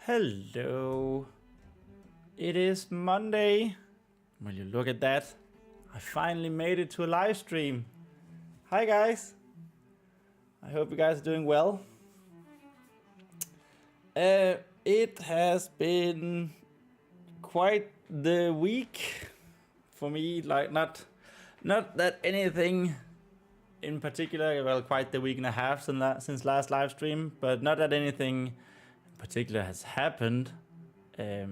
Hello. It is Monday. Will you look at that? I finally made it to a live stream. Hi guys. I hope you guys are doing well. It has been quite the week for me, like not that anything in particular, well, quite the week and a half since last live stream, but not that anything in particular has happened. It's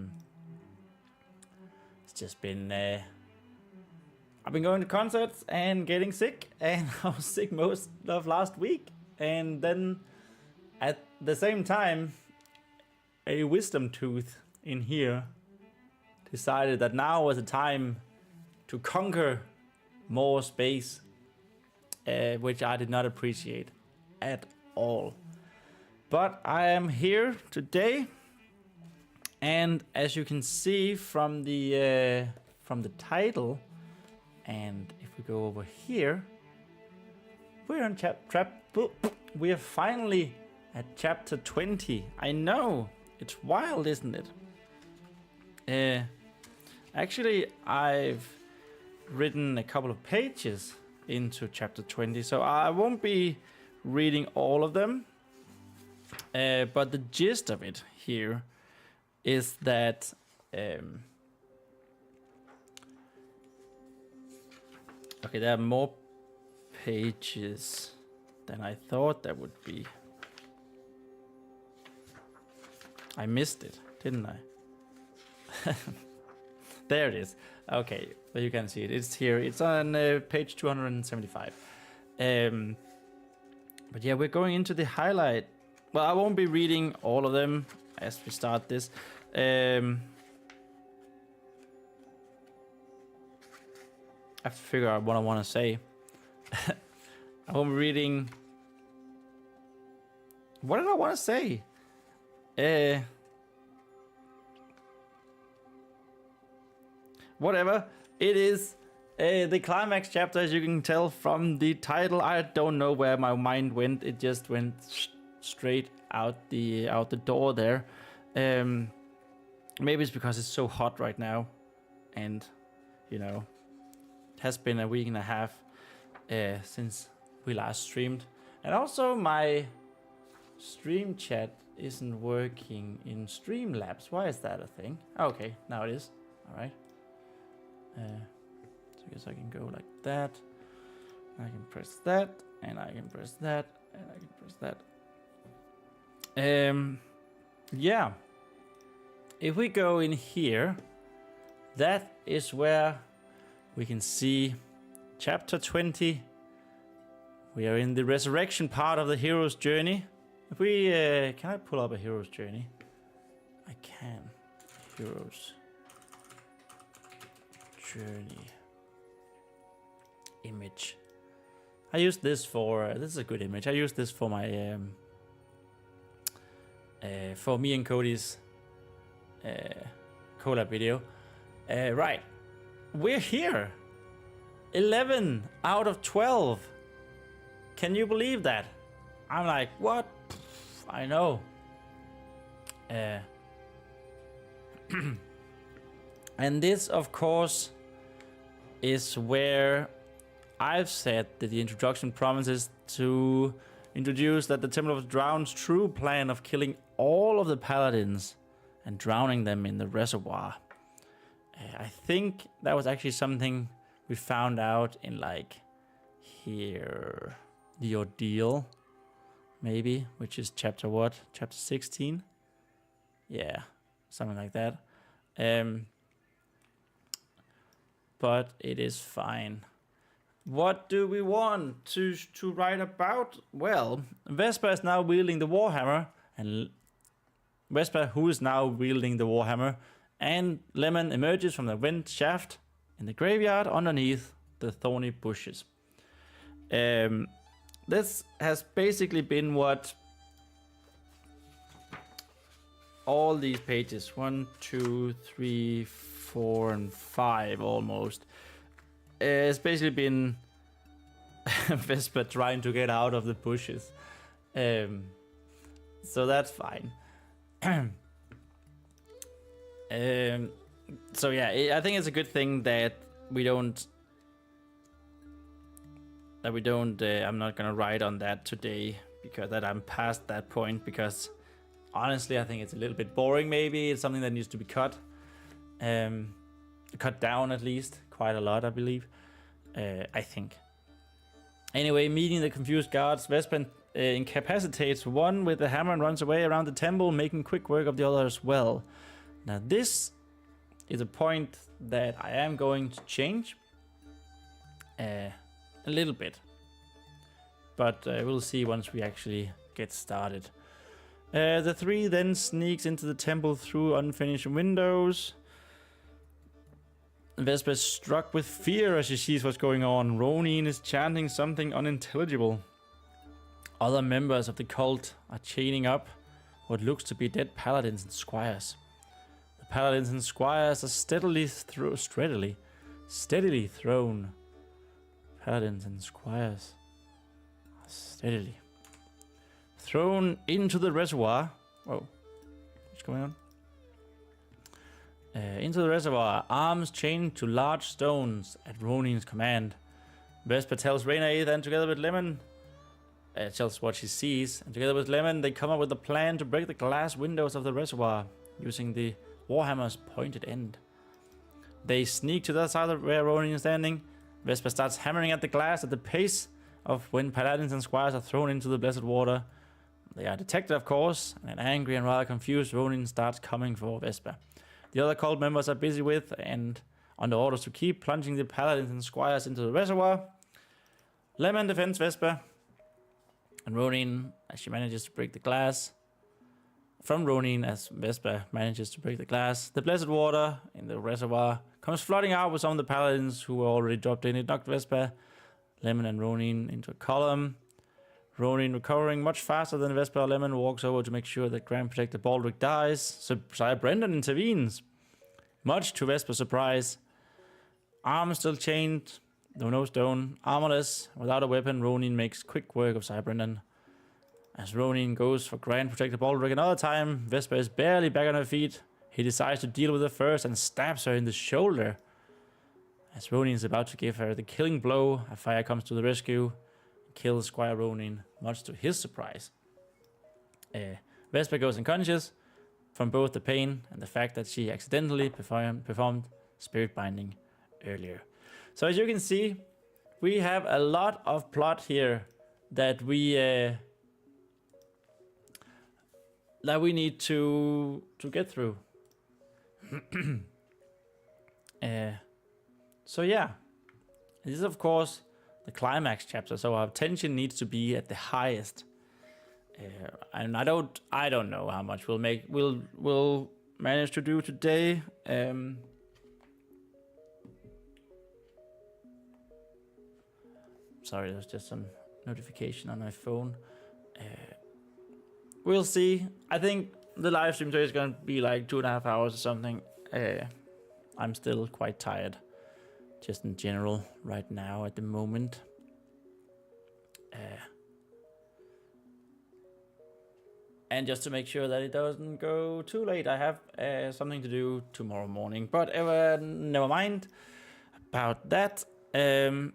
just been I've been going to concerts and getting sick, and I was sick most of last week, and then at the same time a wisdom tooth in here decided that now was the time to conquer more space, which I did not appreciate at all. But I am here today, and as you can see from the title, and if we go over here, we're on we are finally at chapter 20. I know, it's wild, isn't it? Actually, I've written a couple of pages into chapter 20, so I won't be reading all of them. But the gist of it here is that okay, there are more pages than I thought there would be. I missed it, didn't I? There it is. Okay, but you can see it. It's here. It's on page 275. But yeah, we're going into the highlight. Well, I won't be reading all of them as we start this. I have to figure out what I want to say. I won't be reading. What did I want to say? Whatever. It is the climax chapter, as you can tell from the title. I don't know where my mind went. It just went straight out the door there. Maybe it's because it's so hot right now, and you know, it has been a week and a half since we last streamed, and also my stream chat isn't working in Streamlabs. Why is that a thing? Okay, now it is. All right. So I guess I can go like that. I can press that, and I can press that, and I can press that. Yeah. If we go in here, that is where we can see chapter 20. We are in the resurrection part of the hero's journey. If we can I pull up a hero's journey? I can. Hero's journey image. I use this for this is a good image. I use this for my for me and Cody's collab video. Right, we're here. 11 out of 12. Can you believe that? I'm like, what? I know. And this, of course, is where I've said that the introduction promises to introduce that the Temple of the Drowned's true plan of killing all of the paladins and drowning them in the reservoir. I think that was actually something we found out in, like, here, the ordeal, maybe, which is chapter what? Chapter 16? Yeah, something like that. But it is fine. What do we want to write about? Well, Vespa is now wielding the warhammer, and Vespa, who is now wielding the warhammer, and Lemon emerges from the vent shaft in the graveyard underneath the thorny bushes. This has basically been what all these pages, 1, 2, 3, 4, and 5 almost, it's basically been Vespa trying to get out of the bushes. So that's fine. So yeah, I think it's a good thing that we don't. I'm not gonna write on that today because I'm past that point. Because honestly, I think it's a little bit boring. Maybe it's something that needs to be cut, cut down at least quite a lot, I believe. I think. Anyway, meeting the confused guards, Vespa incapacitates one with the hammer and runs away around the temple, making quick work of the other as well. Now this is a point that I am going to change a little bit, but we'll see once we actually get started. The three then sneaks into the temple through unfinished windows. Vespa is struck with fear as she sees what's going on. Rhenàidd is chanting something unintelligible. Other members of the cult are chaining up what looks to be dead paladins and squires. The paladins and squires are steadily thrown. Paladins and squires are steadily thrown into the reservoir. Whoa, what's going on? Into the reservoir, arms chained to large stones at Rhenàidd's command. Vespa tells Rhenàidd, and together with Lemon, tells what she sees, and together with Lemon, they come up with a plan to break the glass windows of the reservoir using the warhammer's pointed end. They sneak to the other side of where Rhenàidd is standing. Vespa starts hammering at the glass at the pace of when paladins and squires are thrown into the blessed water. They are detected, of course, and angry and rather confused, Rhenàidd starts coming for Vespa. The other cult members are busy with and under orders to keep plunging the paladins and squires into the reservoir. Lemon defends Vespa, and Rhenàidd, as she manages to break the glass. From Rhenàidd, as Vespa manages to break the glass, the blessed water in the reservoir comes flooding out with some of the paladins who were already dropped in. It knocked Vespa, Lemon, and Rhenàidd into a column. Rhenàidd, recovering much faster than Vespa or Lemon, walks over to make sure that Grand Protector Baldric dies. So Sire Brendan intervenes, much to Vespa's surprise. Arms still chained, though no stone. Armorless, without a weapon, Rhenàidd makes quick work of Sire Brendan. As Rhenàidd goes for Grand Protector Baldric another time, Vespa is barely back on her feet. He decides to deal with her first and stabs her in the shoulder. As Rhenàidd is about to give her the killing blow, a fire comes to the rescue. Kills Squire Rhenàidd, much to his surprise. Vespa goes unconscious from both the pain and the fact that she accidentally performed spirit binding earlier. So as you can see, we have a lot of plot here that we need to get through. So yeah, this is of course the climax chapter, so our tension needs to be at the highest. And I don't know how much we'll manage to do today. Sorry, there's just some notification on my phone. We'll see. I think the live stream today is gonna be like 2.5 hours or something. I'm still quite tired, just in general right now at the moment. And just to make sure that it doesn't go too late, I have something to do tomorrow morning. But never mind about that. I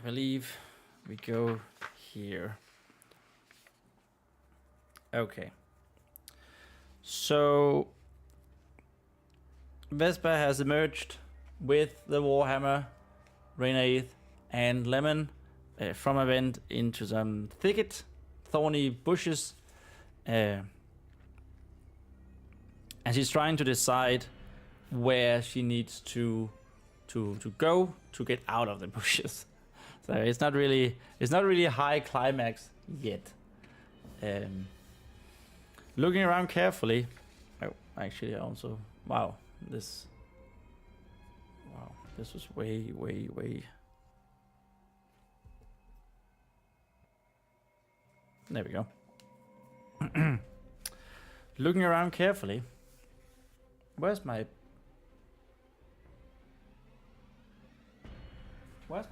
believe we go here. Okay. So Vespa has emerged with the warhammer, Rhenàidd, and Lemon from a vent into some thicket, thorny bushes, and she's trying to decide where she needs to go to get out of the bushes. So it's not really a high climax yet. Looking around carefully. Oh, actually, also wow, this was way. There we go. Looking around carefully. Where's my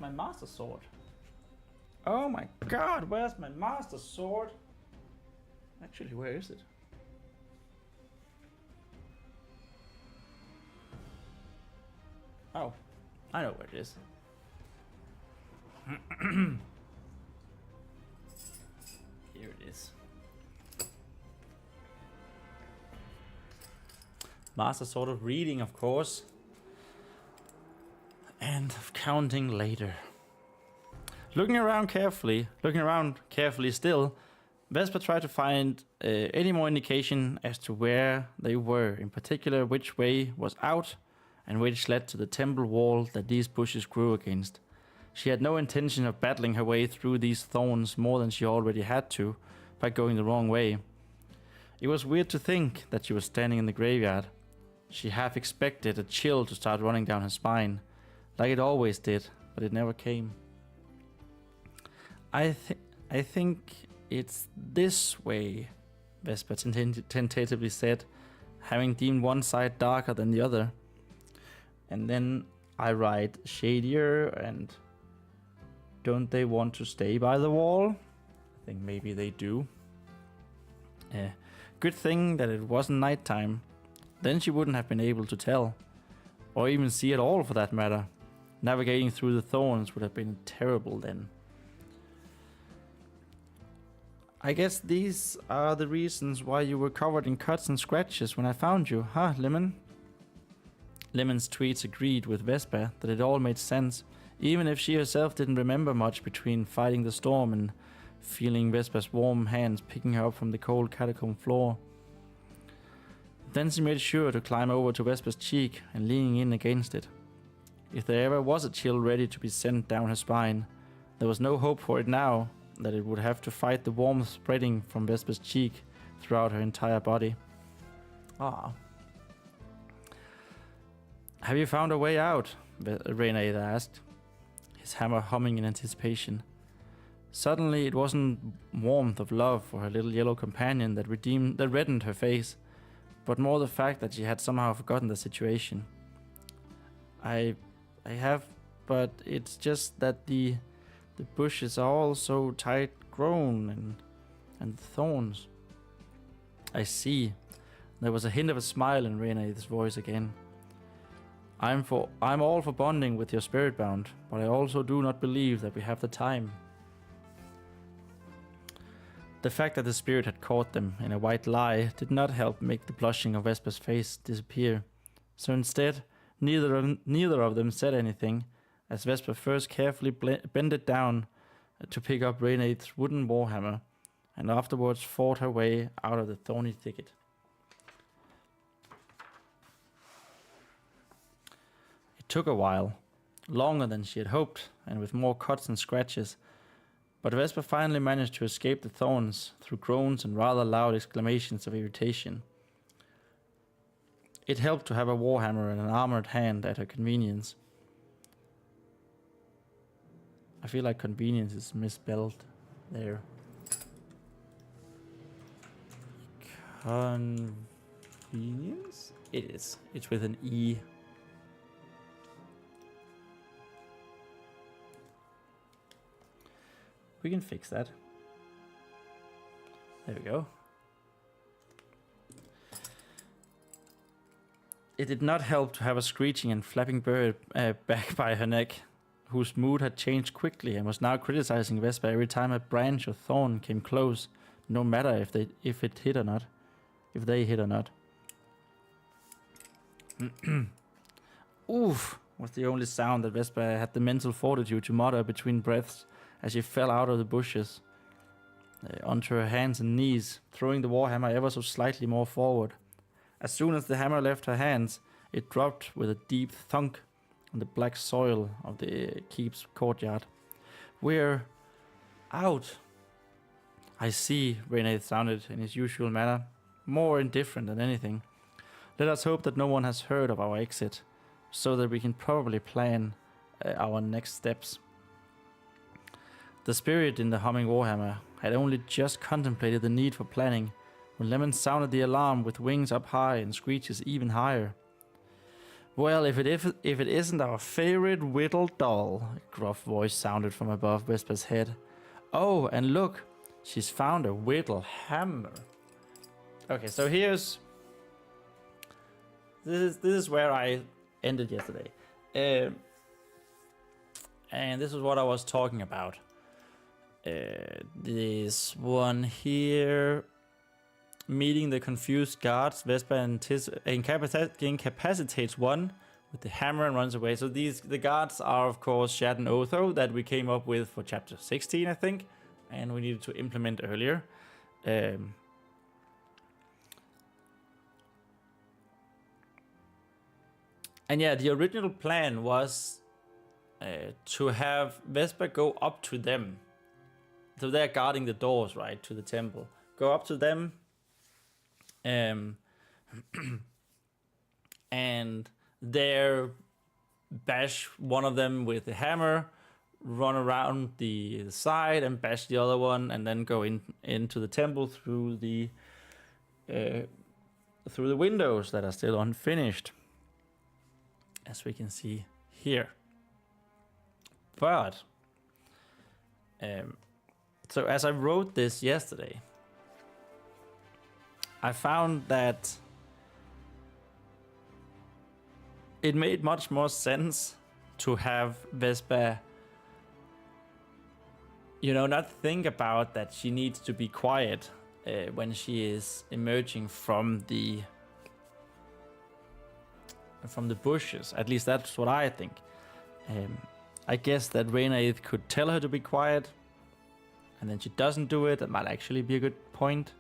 master sword? Oh my god, where's my master sword? Actually, where is it? Oh, I know where it is. Here it is. Master sort of reading, of course. And of counting later. Looking around carefully still, Vespa tried to find any more indication as to where they were, in particular which way was out and which led to the temple wall that these bushes grew against. She had no intention of battling her way through these thorns more than she already had to by going the wrong way. It was weird to think that she was standing in the graveyard. She half expected a chill to start running down her spine, like it always did, but it never came. I think it's this way, Vespa tentatively said, having deemed one side darker than the other. And then I write shadier and don't they want to stay by the wall? I think maybe they do. Good thing that it wasn't nighttime. Then she wouldn't have been able to tell. Or even see at all for that matter. Navigating through the thorns would have been terrible then. I guess these are the reasons why you were covered in cuts and scratches when I found you, huh, Lemon? Lemon's tweets agreed with Vespa that it all made sense, even if she herself didn't remember much between fighting the storm and feeling Vespa's warm hands picking her up from the cold catacomb floor. Then she made sure to climb over to Vespa's cheek and leaning in against it. If there ever was a chill ready to be sent down her spine, there was no hope for it now that it would have to fight the warmth spreading from Vespa's cheek throughout her entire body. Ah. Have you found a way out? Rhenàidd asked, his hammer humming in anticipation. Suddenly it wasn't warmth of love for her little yellow companion that reddened her face, but more the fact that she had somehow forgotten the situation. I have, but it's just that the bushes are all so tight grown and thorns. I see. There was a hint of a smile in Rhenàidd's voice again. I'm all for bonding with your spirit bound, but I also do not believe that we have the time. The fact that the spirit had caught them in a white lie did not help make the blushing of Vespa's face disappear. So instead, neither of them said anything, as Vespa first carefully bended down to pick up Rhenàidd's wooden warhammer, and afterwards fought her way out of the thorny thicket. It took a while, longer than she had hoped, and with more cuts and scratches, but Vespa finally managed to escape the thorns through groans and rather loud exclamations of irritation. It helped to have a warhammer and an armored hand at her convenience. I feel like convenience is misspelled there. Convenience? It is. It's with an E. We can fix that. There we go. It did not help to have a screeching and flapping bird back by her neck, whose mood had changed quickly and was now criticizing Vespa every time a branch or thorn came close, no matter if they hit or not. Oof, was the only sound that Vespa had the mental fortitude to mutter between breaths as she fell out of the bushes onto her hands and knees, throwing the warhammer ever so slightly more forward. As soon as the hammer left her hands, it dropped with a deep thunk on the black soil of the keep's courtyard. We're out. I see, Rhenàidd sounded in his usual manner, more indifferent than anything. Let us hope that no one has heard of our exit, so that we can probably plan our next steps. The spirit in the humming warhammer had only just contemplated the need for planning when Lemon sounded the alarm with wings up high and screeches even higher. Well, if it isn't our favorite whittle doll, a gruff voice sounded from above Vespa's head. Oh, and look, she's found a whittle hammer. Okay, so this is where I ended yesterday. And this is what I was talking about. This one here, meeting the confused guards. Vespa incapacitates one with the hammer and runs away. So the guards are of course Shad and Otho that we came up with for chapter 16, I think, and we needed to implement earlier. And yeah, the original plan was to have Vespa go up to them. So they're guarding the doors, right, to the temple. Go up to them, and there bash one of them with the hammer, run around the side and bash the other one, and then go into the temple through the windows that are still unfinished, as we can see here. But so as I wrote this yesterday, I found that it made much more sense to have Vespa, you know, not think about that she needs to be quiet when she is emerging from the bushes. At least that's what I think. I guess that Rhenàidd could tell her to be quiet, and then she doesn't do it. That might actually be a good point.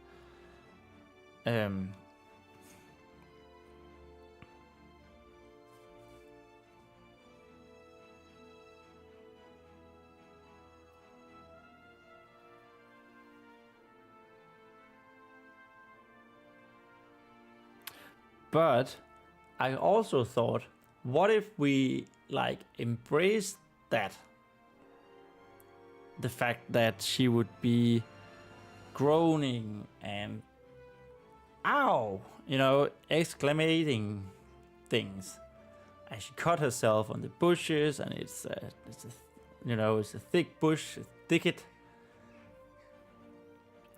But I also thought, what if we like embrace that? The fact that she would be groaning and ow, you know, exclamating things as she cut herself on the bushes, and it's a thick bush, a thicket.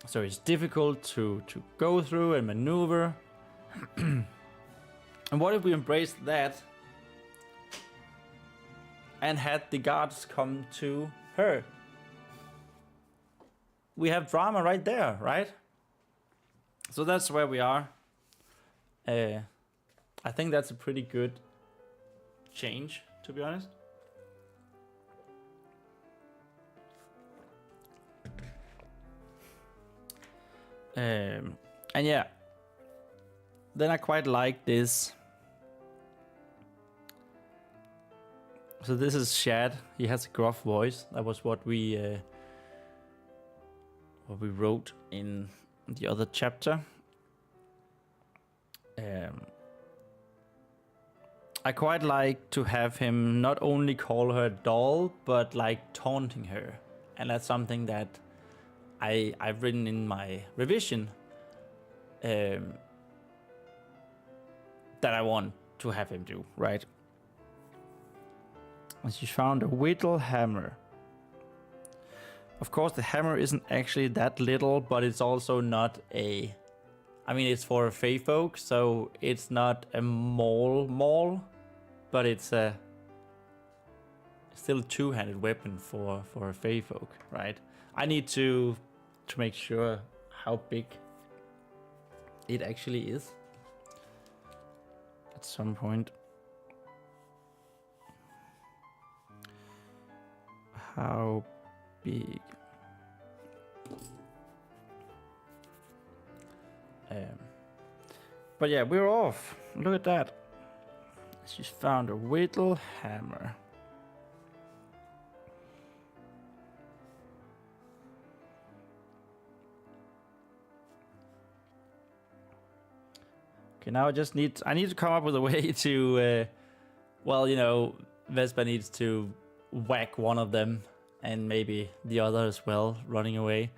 So it's difficult to go through and maneuver. And what if we embraced that and had the guards come to her? We have drama right there, right? So that's where we are. I think that's a pretty good change, to be honest. And yeah, then I quite like this. So this is Shad. He has a gruff voice. That was what we wrote in the other chapter. I quite like to have him not only call her doll, but like taunting her, and that's something that I've written in my revision. That I want to have him do, right? And she found a whittle hammer. Of course, the hammer isn't actually that little, but it's also not a... I mean, it's for a fae folk, so it's not a maul, but it's still a two-handed weapon for a fae folk, right? I need to make sure how big it actually is at some point. How big? But yeah, we're off. Look at that. She's found a whittle hammer. Okay, now I need to come up with a way to, well, you know, Vespa needs to whack one of them and maybe the other as well, running away.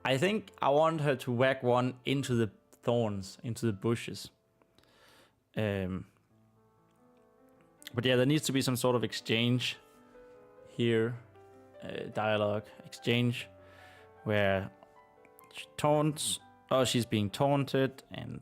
I think I want her to whack one into the thorns, into the bushes. But yeah, there needs to be some sort of exchange here, dialogue exchange, where she taunts, she's being taunted, and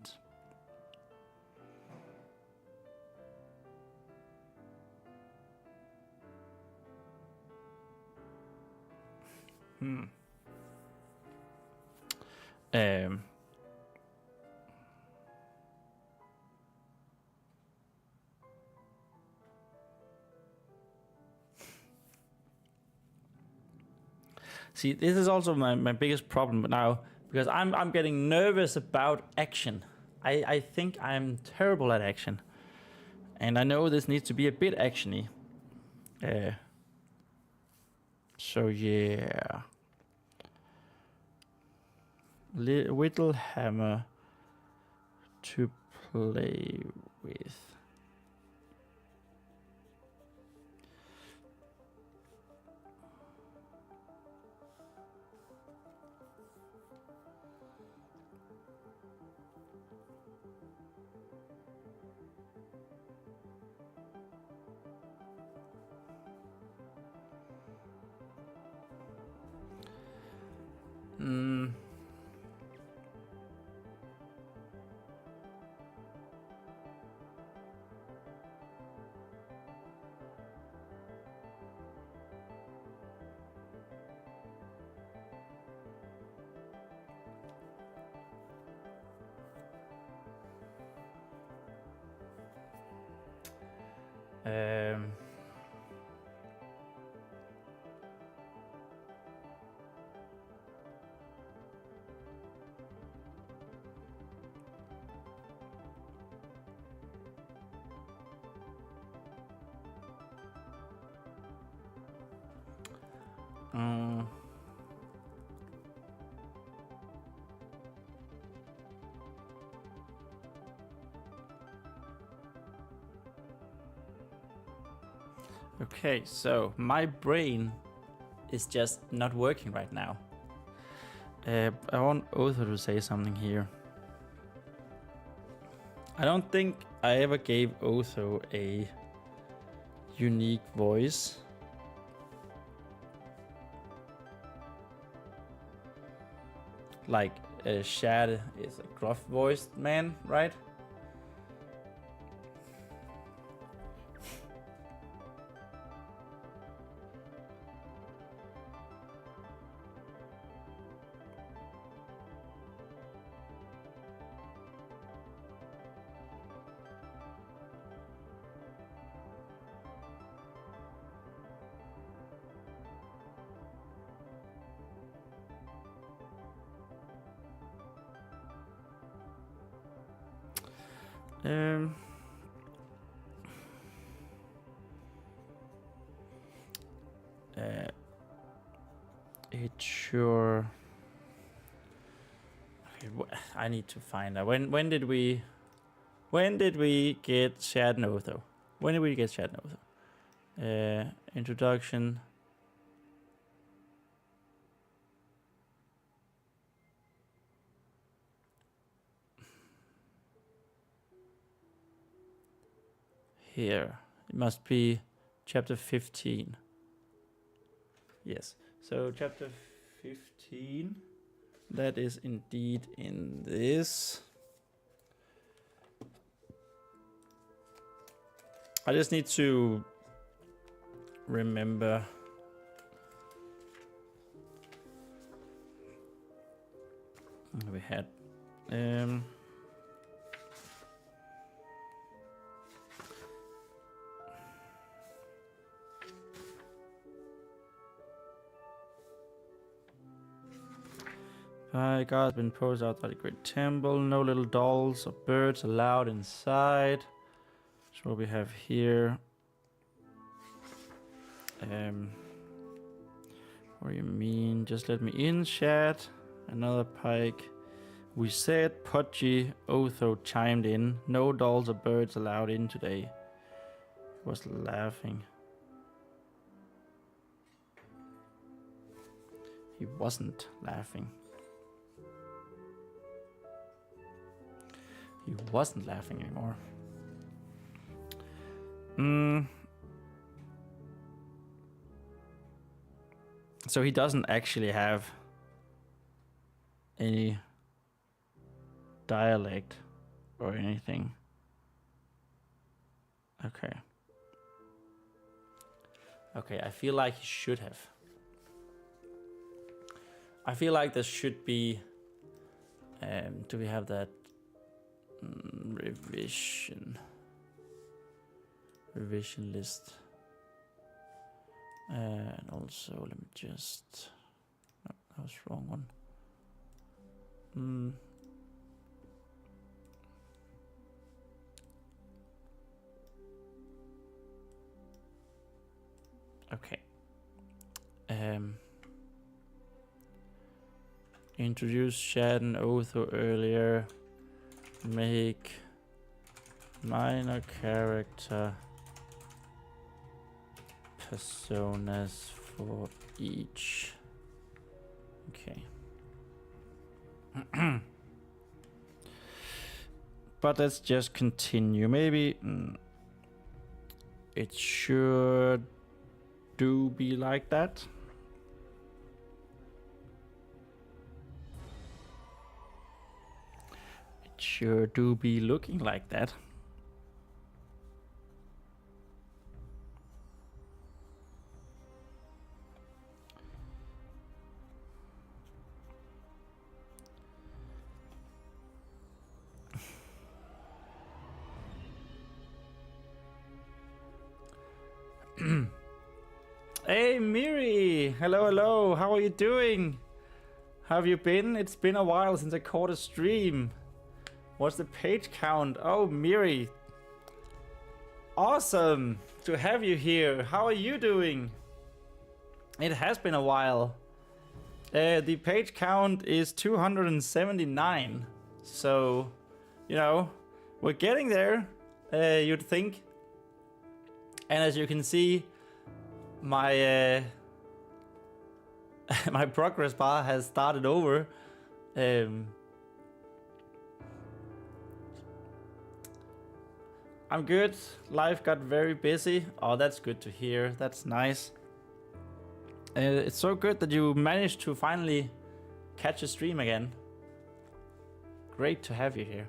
See, this is also my biggest problem now, because I'm getting nervous about action. I think I'm terrible at action. And I know this needs to be a bit actiony. So yeah. Whittle hammer to play with. Okay, so my brain is just not working right now. I want Otho to say something here. I don't think I ever gave Otho a unique voice. Like Shad is a gruff-voiced man, right? It sure. Okay, I need to find out when did we get Shad and Otho? When did we get Shad and Otho? Introduction. Here. It must be chapter 15. Yes. So chapter 15. That is indeed in this. I just need to remember. We had God has been posed outside the great temple. No little dolls or birds allowed inside. That's what we have here. What do you mean? Just let me in, Shad. Another pike. We said Pudgy. Otho chimed in. No dolls or birds allowed in today. He was laughing. He wasn't laughing. He wasn't laughing anymore. So he doesn't actually have any dialect or anything. Okay. Okay, I feel like he should have. I feel like there should be. Do we have that revision list? And also, let me just. No, that was the wrong one. Okay. Introduce Shad and Otho earlier. Make minor character personas for each. Okay. But let's just continue. Maybe it should do be like that. It sure do be looking like that. Hey Miri! Hello, hello, how are you doing? How have you been? It's been a while since I caught a stream. What's the page count? Oh, Miri. Awesome to have you here. How are you doing? It has been a while. The page count is 279. So, you know, we're getting there, you'd think. And as you can see, my my progress bar has started over. I'm good. Life got very busy. Oh, that's good to hear. That's nice. It's so good that you managed to finally catch a stream again. Great to have you here.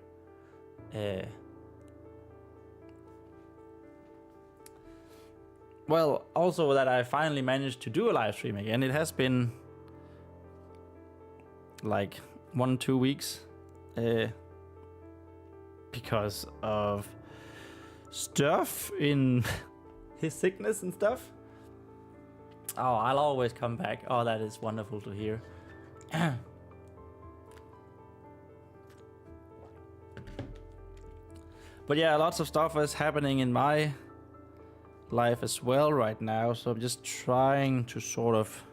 Well, also that I finally managed to do a live stream again. It has been like 1-2 weeks because of stuff in his sickness and stuff. Oh, I'll always come back. Oh, that is wonderful to hear. But yeah, lots of stuff is happening in my life as well right now, so I'm just trying to sort of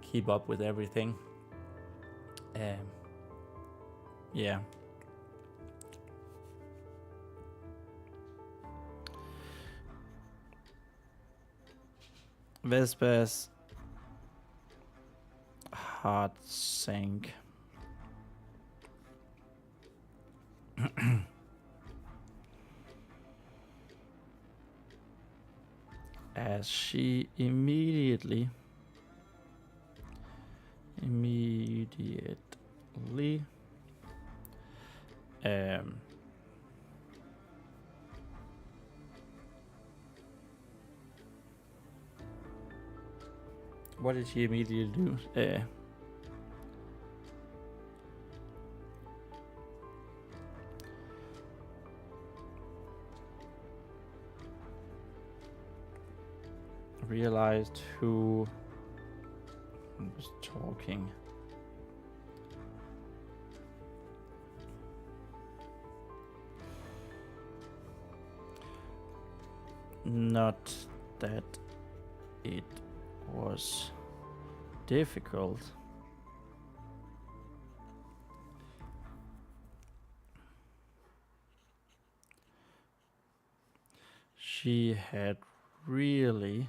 keep up with everything. Yeah. Vespa's heart sank. As she immediately what did she immediately do? Realized who was talking. Not that it was difficult. She had really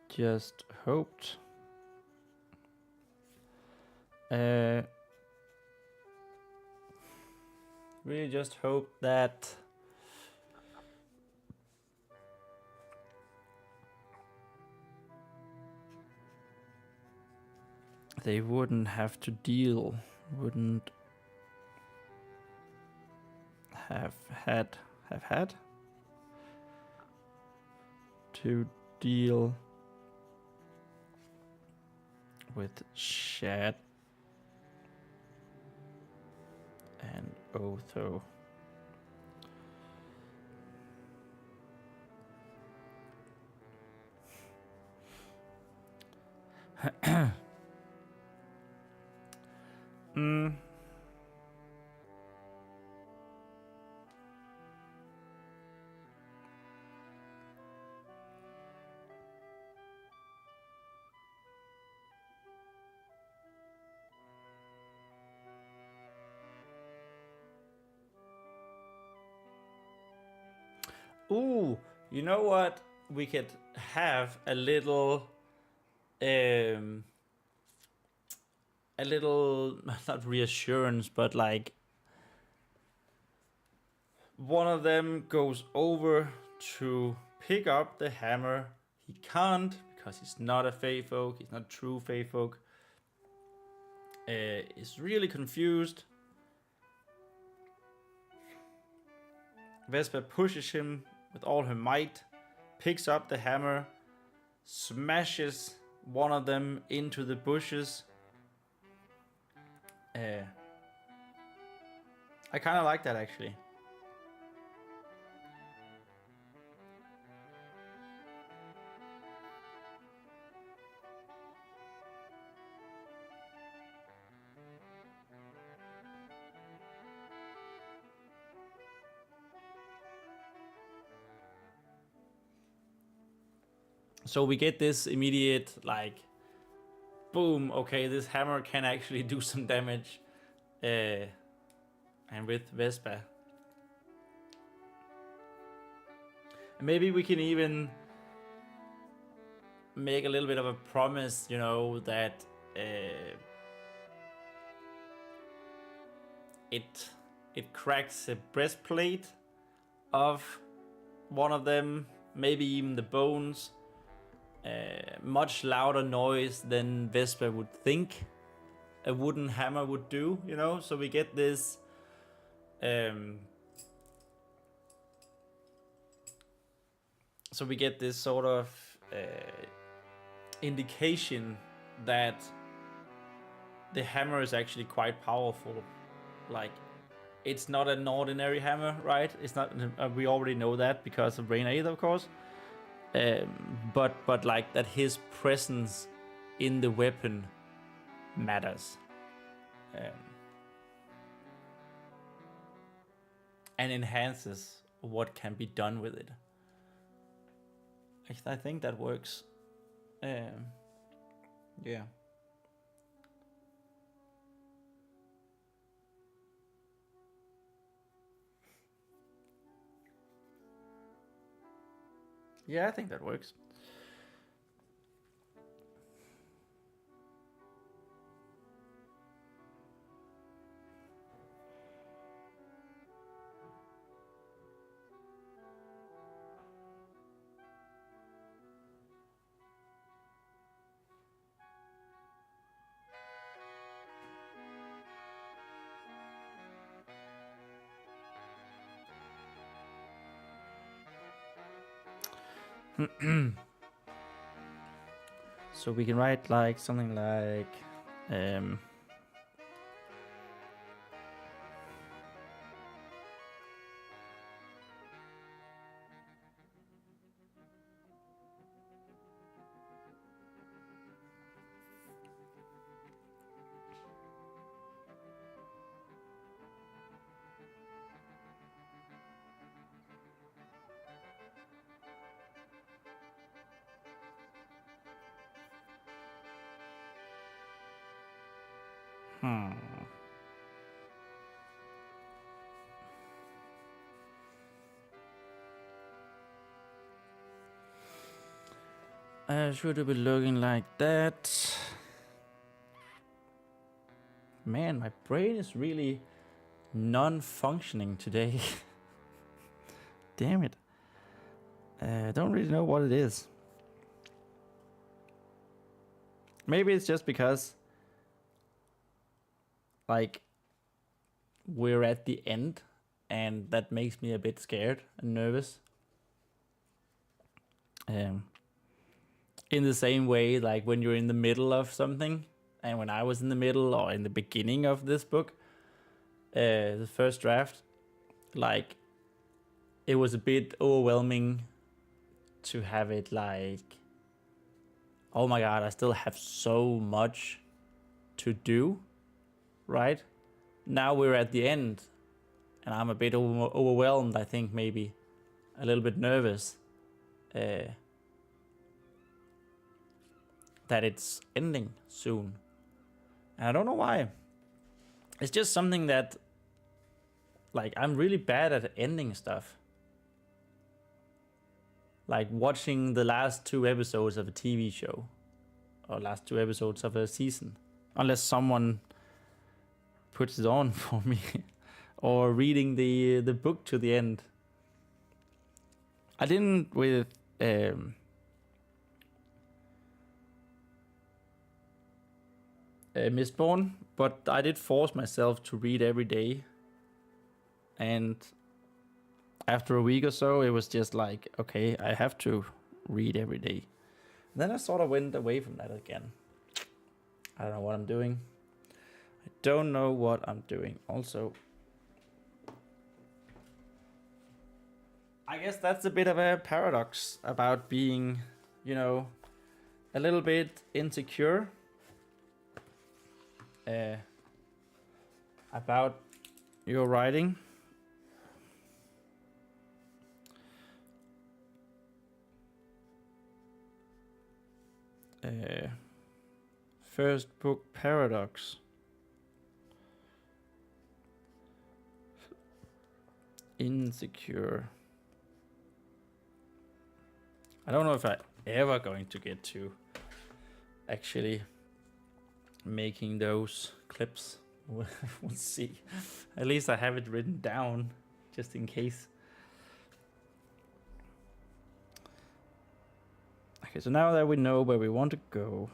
just hoped really just hoped that they wouldn't have to deal, wouldn't have had to deal with chat and auto. Ooh, you know what? We could have a little, not reassurance, but like one of them goes over to pick up the hammer. He can't because he's not a Fey folk. He's not true Fey folk. Is really confused. Vespa pushes him with all her might, picks up the hammer, smashes one of them into the bushes. I kind of like that actually. So we get this immediate, like, boom, okay, this hammer can actually do some damage. And with Vespa. Maybe we can even make a little bit of a promise, you know, that it cracks the breastplate of one of them, maybe even the bones. Much louder noise than Vespa would think a wooden hammer would do, you know. So we get this sort of indication that the hammer is actually quite powerful. Like, it's not an ordinary hammer, right? It's not. We already know that because of Rhenàidd, of course. But like that his presence in the weapon matters, and enhances what can be done with it. I think that works. Yeah. Yeah, I think that works. So we can write like something like should it be looking like that? Man, my brain is really non-functioning today. Damn it. I don't really know what it is. Maybe it's just because, like, we're at the end, and that makes me a bit scared and nervous. in the same way, like when you're in the middle of something, and when I was in the middle or in the beginning of this book, the first draft, like it was a bit overwhelming to have it like, oh my god, I still have so much to do, right? Now we're at the end, and I'm a bit overwhelmed, I think, maybe a little bit nervous that it's ending soon. And I don't know why. It's just something that, like, I'm really bad at ending stuff. Like watching the last 2 episodes of a TV show, or last 2 episodes of a season, unless someone puts it on for me, or reading the book to the end. I didn't with Mistborn, but I did force myself to read every day, and after a week or so, it was just like, okay, I have to read every day. And then I sort of went away from that again. I don't know what I'm doing. I don't know what I'm doing. Also, I guess that's a bit of a paradox about being, you know, a little bit insecure about your writing. First book paradox. Insecure. I don't know if I'm ever going to get to actually making those clips. We'll see. At least I have it written down just in case. Okay, so now that we know where we want to go,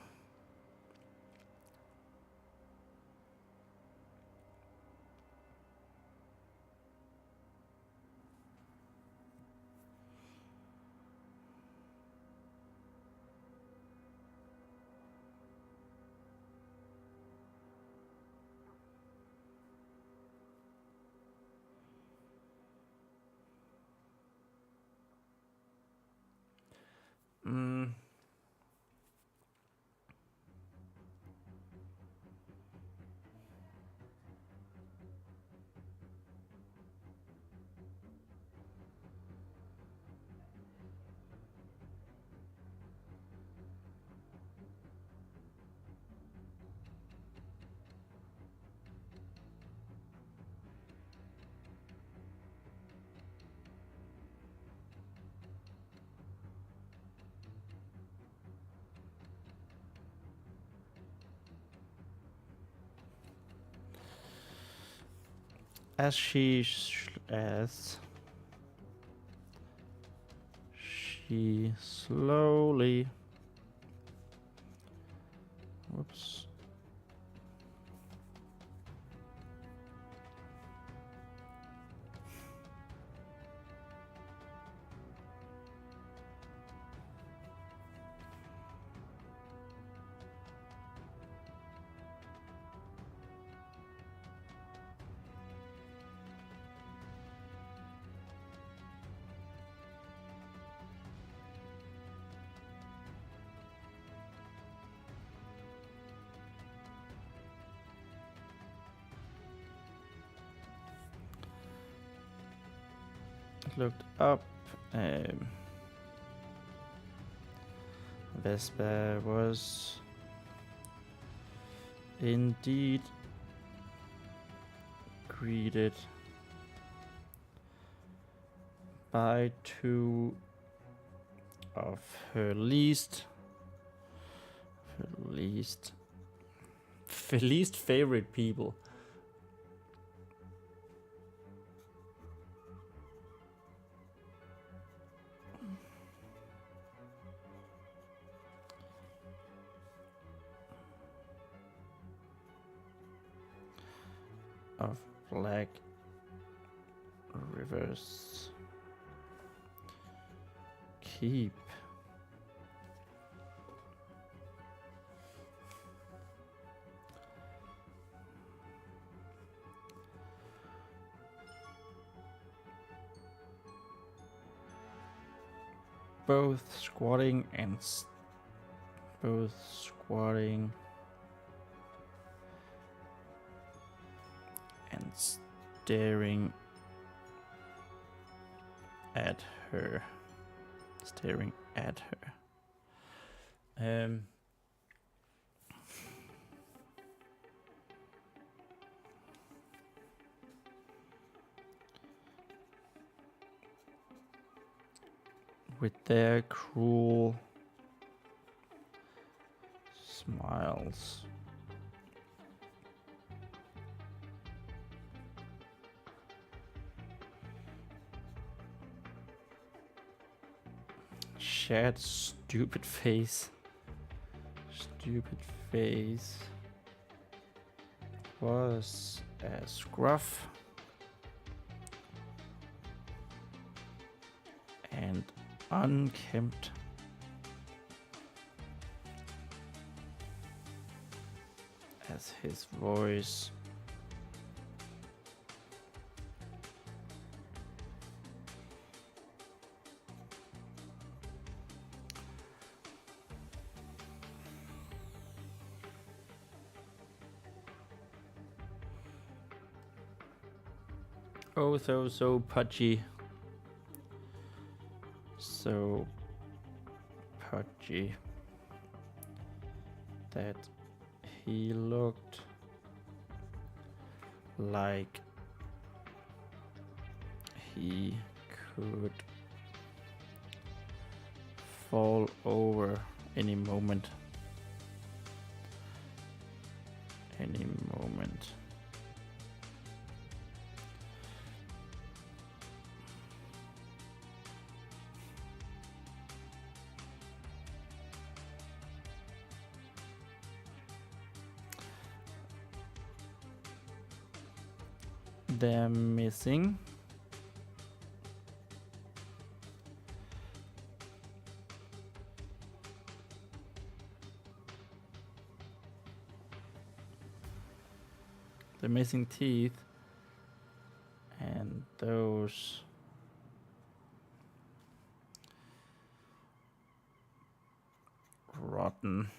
as she slowly, whoops, looked up. Vespa was indeed greeted by 2 of her least favorite people. Of Black Rivers Keep. both squatting and staring at her. With their cruel smiles. Shared stupid face. Was as gruff and unkempt as his voice. Oh, so pudgy. So pudgy that he looked like he could fall over any moment. They're missing. The missing teeth and those rotten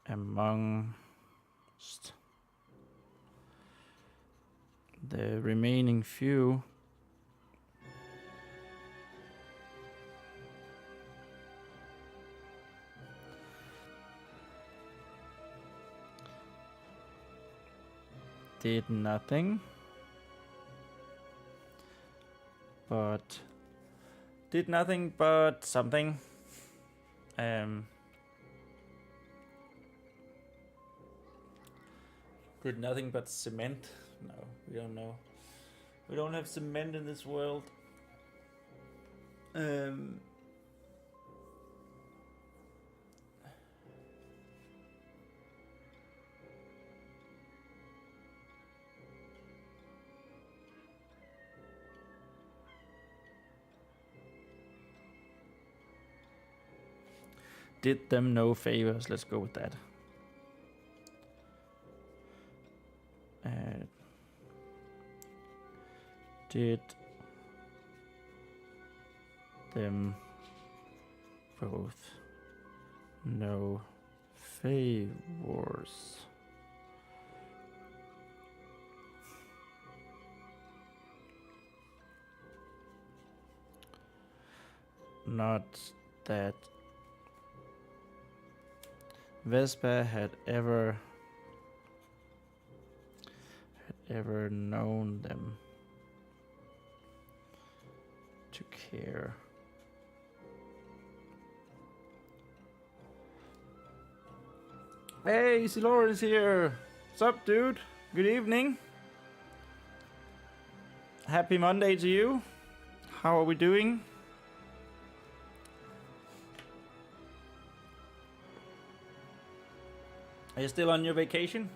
amongst the remaining few. Did nothing but something. Did nothing but cement. No, we don't know. We don't have cement in this world. Did them no favors. Let's go with that. Did them both no favors. Not that Vespa had ever known them to care. Hey, Silor is here. What's up, dude? Good evening. Happy Monday to you. How are we doing? Are you still on your vacation?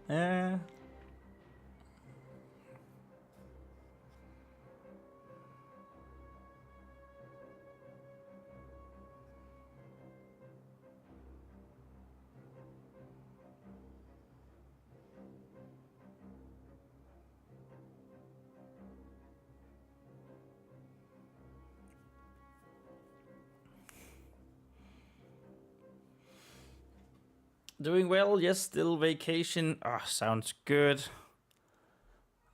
Yeah. Doing well, yes, still vacation. Ah, sounds good.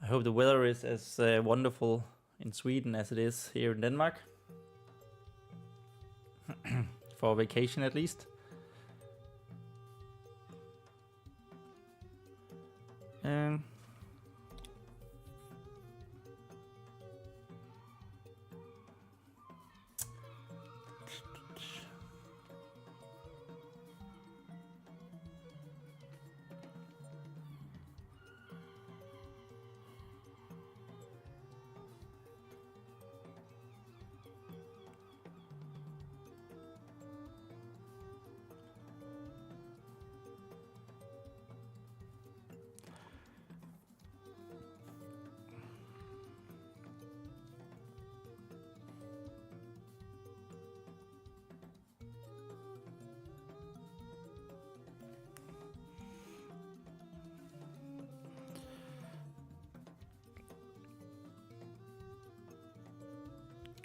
I hope the weather is as wonderful in Sweden as it is here in Denmark. For vacation at least.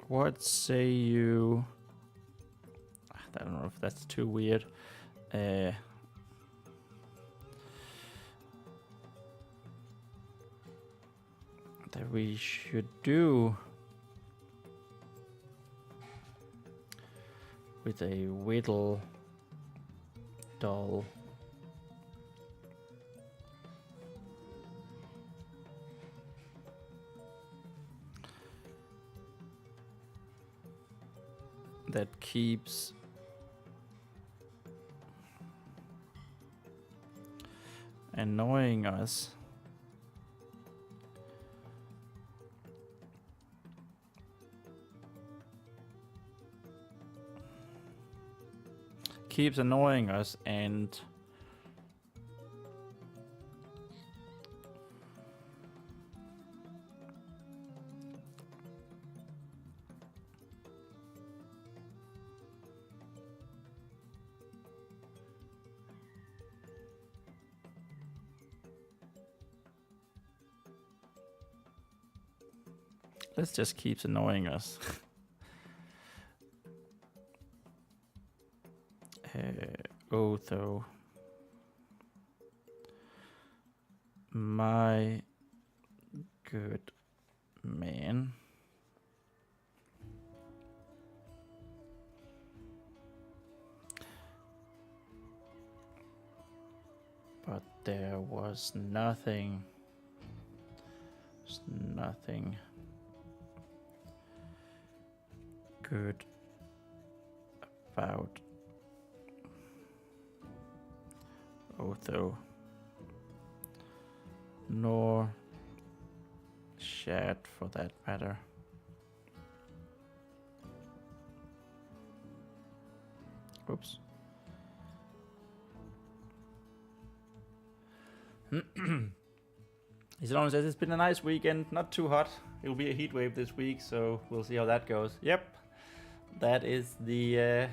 What say you? I don't know if that's too weird. That we should do with a whittle doll. That keeps annoying us. Keeps annoying us and this just keeps annoying us. Although my good man, but there was nothing good about Otho, nor Shad for that matter. Oops. Isidon says it's been a nice weekend, not too hot. It will be a heat wave this week, so we'll see how that goes. Yep, that is the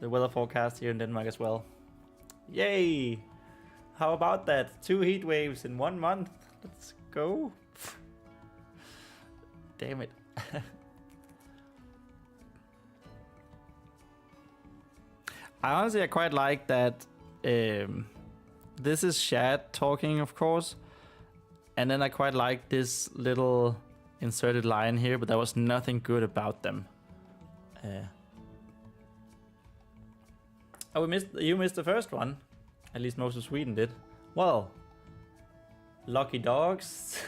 weather forecast here in Denmark as well. Yay! How about that? 2 heat waves in 1 month. Let's go. Damn it. I quite like that. This is Shad talking, of course. And then I quite like this little inserted line here, but there was nothing good about them. Oh, you missed the first one. At least most of Sweden did. Well, lucky dogs.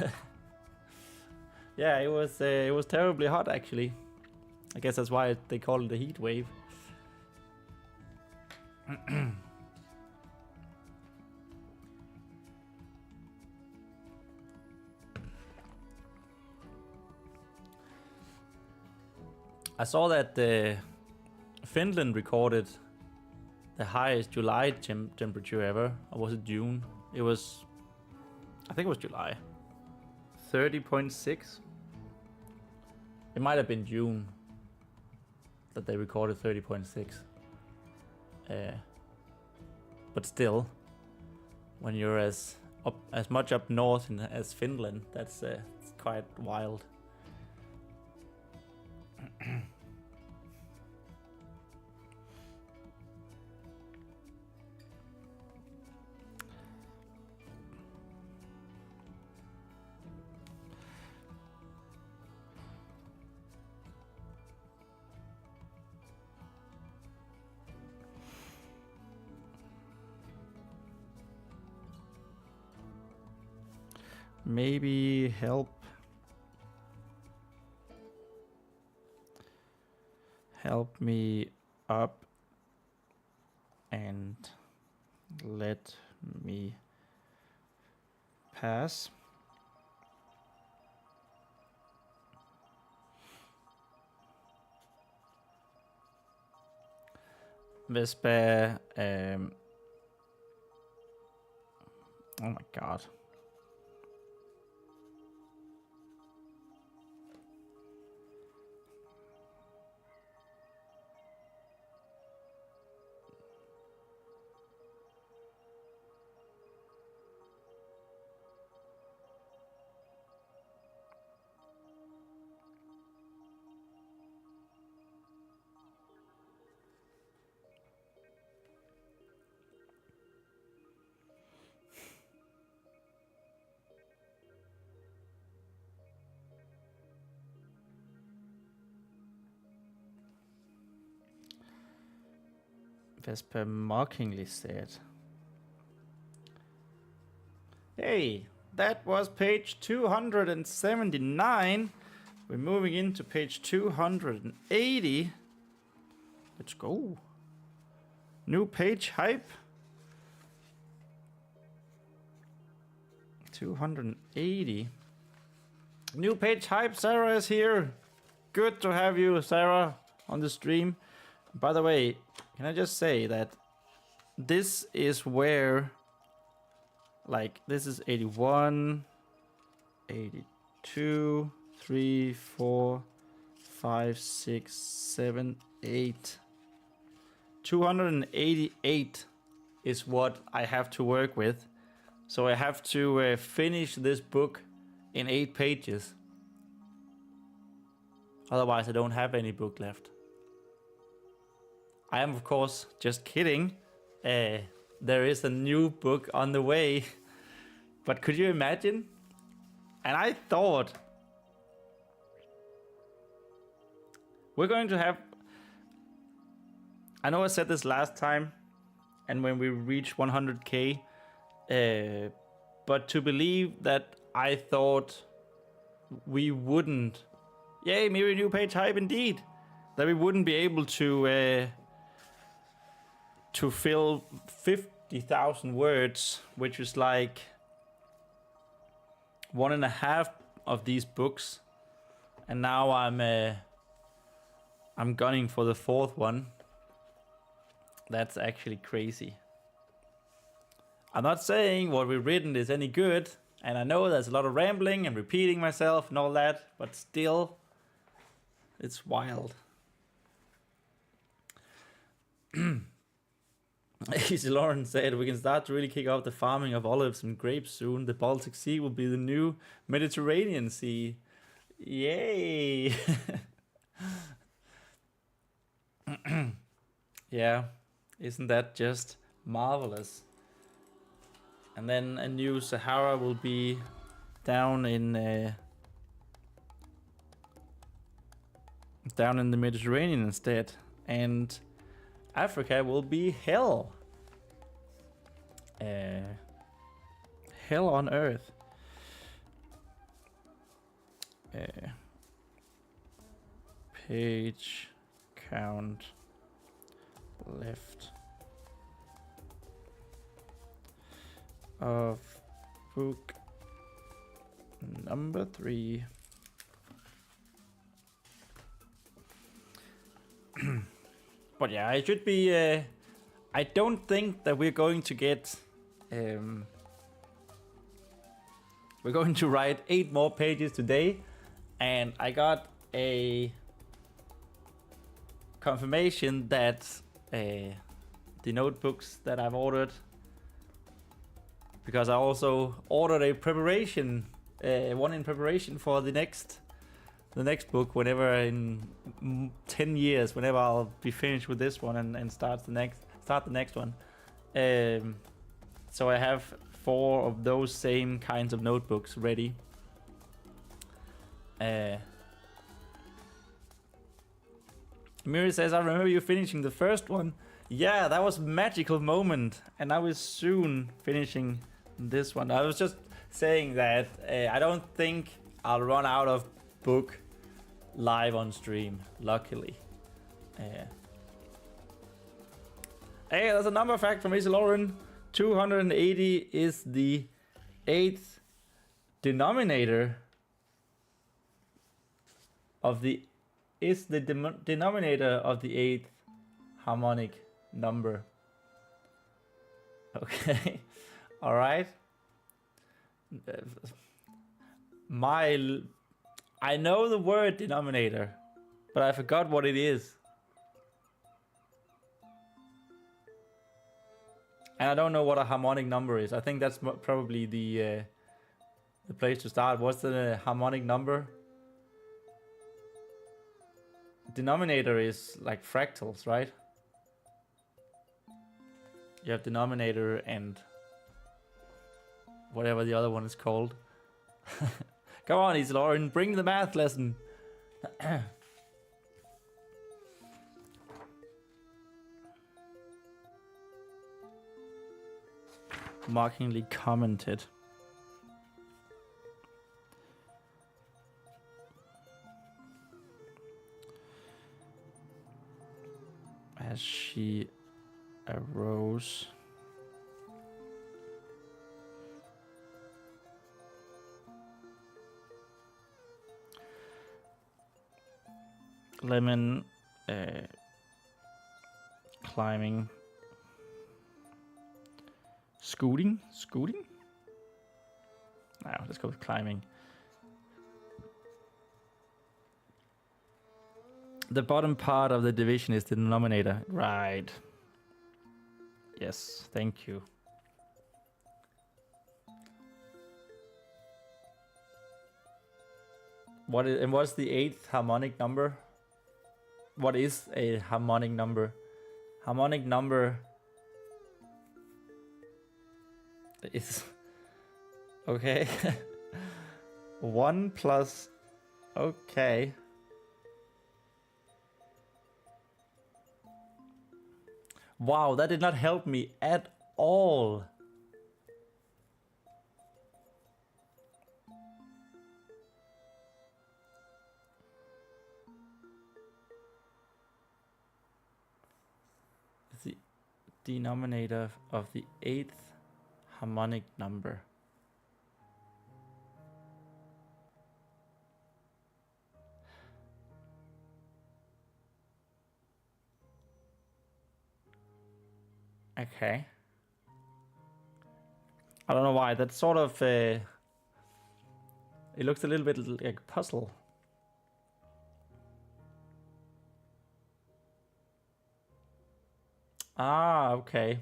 Yeah, it was terribly hot actually. I guess that's why they call it a heat wave. I saw that Finland recorded the highest July temperature ever. Or was it June? It was I think it was July. 30.6. It might have been June that they recorded 30.6. But still, when you're as much up north as Finland, that's it's quite wild. Maybe help me up and let me pass. Vespa, oh my god. Vespa mockingly said, "Hey, that was page 279. We're moving into page 280. Let's go. New page hype. 280. New page hype. Sarah is here. Good to have you, Sarah, on the stream. By the way, can I just say that this is where, like, this is 81, 82, 3, 4, 5, 6, 7, 8. 288 is what I have to work with. So I have to finish this book in 8 pages. Otherwise, I don't have any book left. I am, of course, just kidding. There is a new book on the way. But could you imagine? And I thought we're going to have... I know I said this last time, and when we reach 100k, but to believe that I thought we wouldn't... Yay, maybe new page hype indeed! That we wouldn't be able to fill 50,000 words, which is like 1.5 of these books, and now I'm gunning for the 4th one. That's actually crazy. I'm not saying what we've written is any good, and I know there's a lot of rambling and repeating myself and all that, but still, it's wild. Easy Lauren said, we can start to really kick off the farming of olives and grapes soon. The Baltic Sea will be the new Mediterranean Sea. Yay! Yeah, isn't that just marvelous? And then a new Sahara will be down in the Mediterranean instead, and Africa will be hell. Hell on earth. Page count left of book number 3. But yeah, it should be... I don't think that we're going to get We're going to write 8 more pages today, and I got a confirmation that the notebooks that I've ordered, because I also ordered a preparation, one in preparation for the next book, whenever in 10 years, whenever I'll be finished with this one and start the next one. So I have 4 of those same kinds of notebooks ready. Miri says, I remember you finishing the first one. Yeah, that was a magical moment, and I was soon finishing this one. I was just saying that I don't think I'll run out of book live on stream, luckily. Hey, there's a number fact from Easy Lauren. 280 is the 8th denominator of the denominator of the 8th harmonic number. Okay. All right. I know the word denominator, but I forgot what it is. And I don't know what a harmonic number is. I think that's probably the place to start. What's the harmonic number? Denominator is like fractals, right? You have denominator and whatever the other one is called. Come on, Easy Lauren, bring the math lesson. Mockingly commented. As she arose. Lemon climbing. Scooting? No, let's go with climbing. The bottom part of the division is the denominator. Right. Yes, thank you. What's the 8th harmonic number? What is a harmonic number? Harmonic number is okay. 1 plus okay. Wow, that did not help me at all. The denominator of the 8th harmonic number. Okay. I don't know why. That's sort of it looks a little bit like a puzzle. Ah, okay.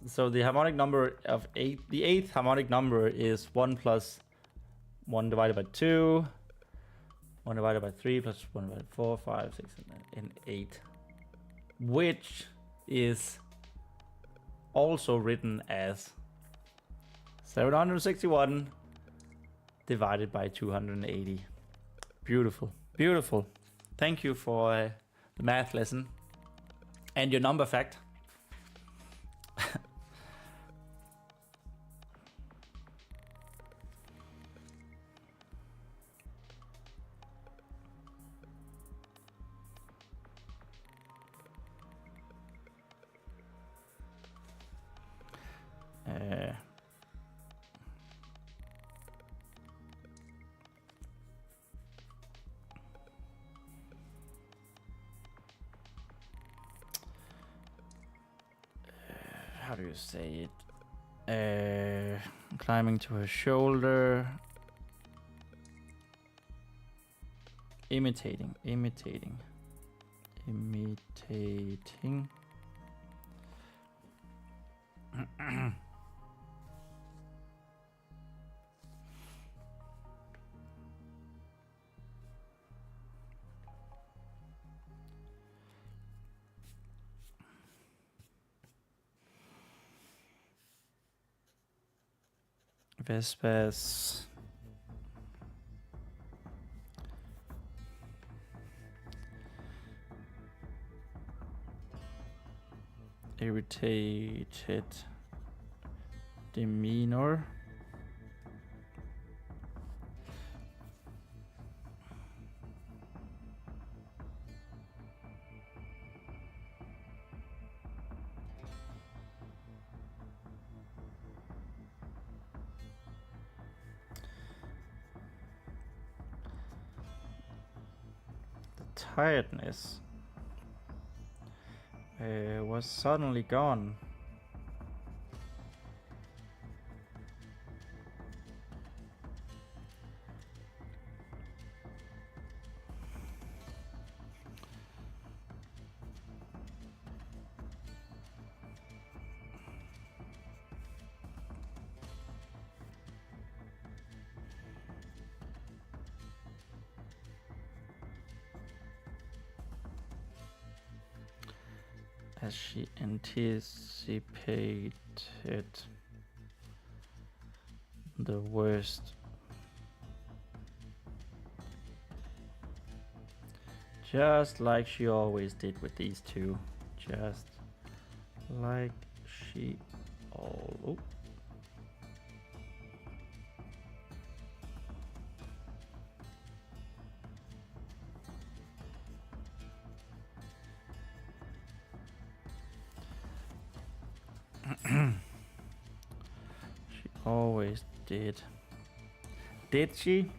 So the harmonic number of 8, the 8th harmonic number is 1 plus 1 divided by 2. 1 divided by 3 plus 1 divided by 4, 5, 6, and 8. Which is also written as 761 divided by 280. Beautiful. Beautiful. Thank you for the math lesson. And your number fact. how do you say it? Climbing to her shoulder. Imitating. Vespas. Irritated demeanor. The tiredness was suddenly gone. As she anticipated the worst. Just like she always did with these two. Just like she all. She always did. Did she?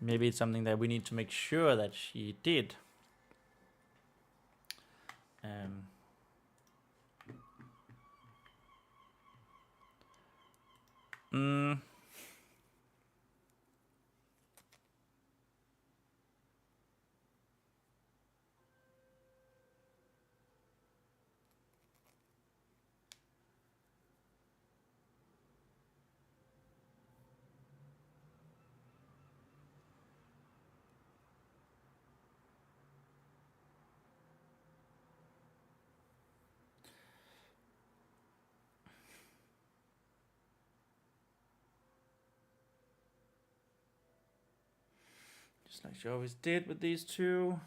Maybe it's something that we need to make sure that she did. Just like she always did with these two.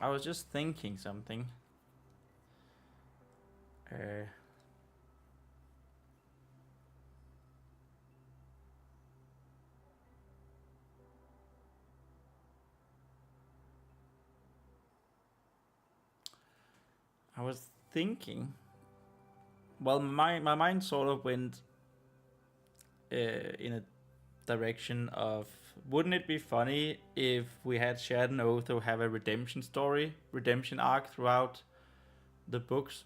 I was just thinking something. I was thinking. Well, my mind sort of went in a direction of, wouldn't it be funny if we had shared an oath or have a redemption story, redemption arc throughout the books?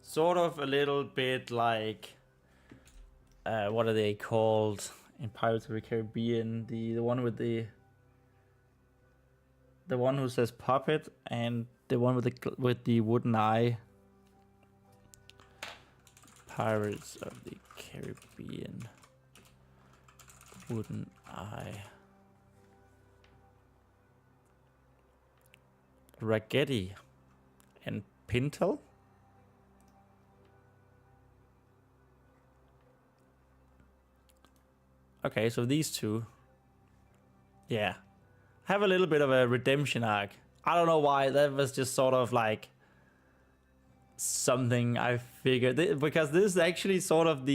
Sort of a little bit like, what are they called in Pirates of the Caribbean? The one with the one who says puppet, and the one with the wooden eye. Pirates of the Caribbean. Wooden eye. Ragetti and Pintel. Okay, so these two, yeah, have a little bit of a redemption arc. I don't know why, that was just sort of like something I figured, because this is actually sort of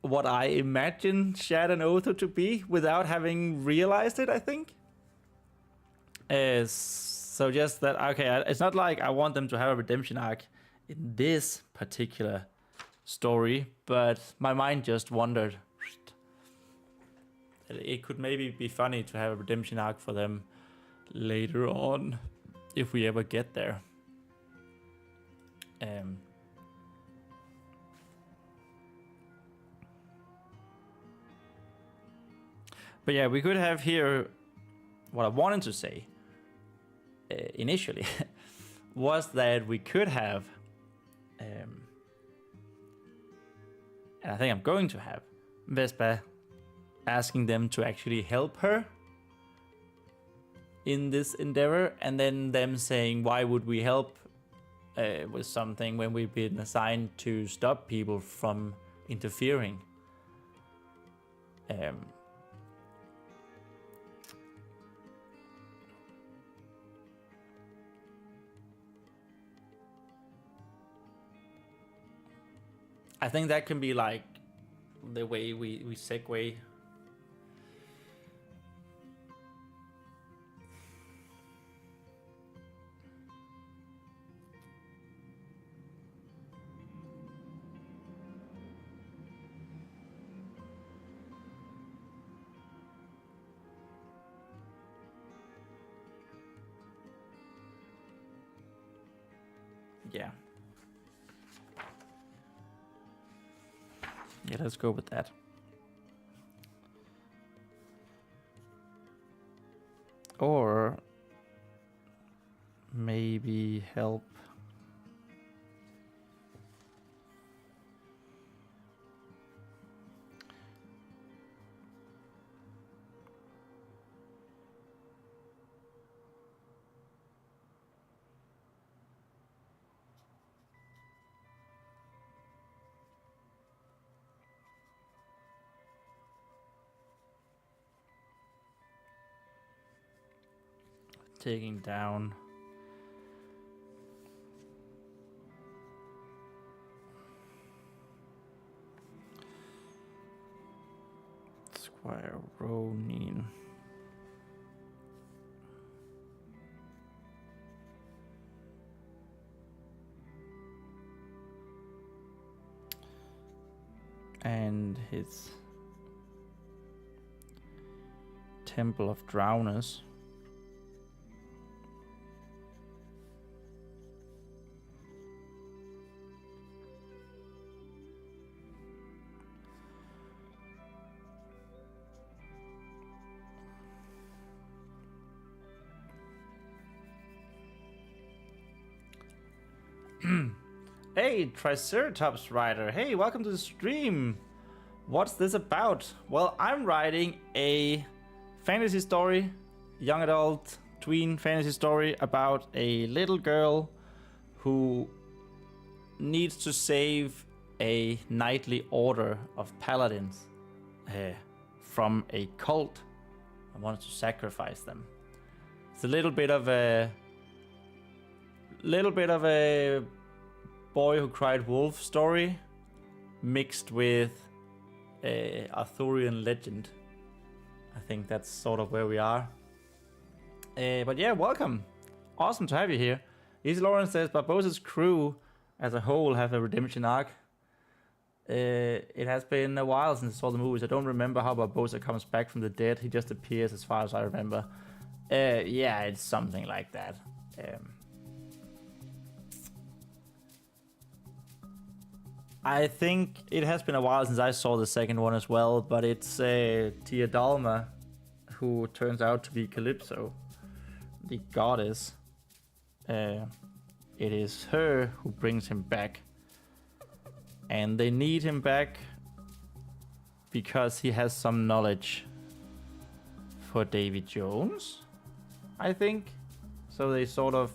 what I imagine Shad and Otho to be without having realized it, I think. So just that, okay, it's not like I want them to have a redemption arc in this particular story, but my mind just wondered that it could maybe be funny to have a redemption arc for them later on, if we ever get there. But yeah, we could have here, what I wanted to say initially was that we could have, and I think I'm going to have, Vespa asking them to actually help her in this endeavor, and then them saying, why would we help with something when we've been assigned to stop people from interfering? I think that can be like the way we segue. Yeah. Yeah, let's go with that. Or maybe help. Taking down Squire Ronin. And his Temple of Drowners. Hey, Triceratops Rider. Hey, welcome to the stream. What's this about? Well, I'm writing a fantasy story, young adult, tween fantasy story about a little girl who needs to save a knightly order of paladins from a cult. I wanted to sacrifice them. It's a little bit of a Boy Who Cried Wolf story mixed with a Arthurian legend. I think that's sort of where we are. But yeah, welcome. Awesome to have you here. Easy Lawrence says Barbossa's crew as a whole have a redemption arc. It has been a while since I saw the movies. I don't remember how Barbossa comes back from the dead. He just appears as far as I remember. Yeah, it's something like that. I think it has been a while since I saw the second one as well, but it's Tia Dalma who turns out to be Calypso, the goddess. It is her who brings him back. And they need him back because he has some knowledge for Davy Jones. I think. So they sort of...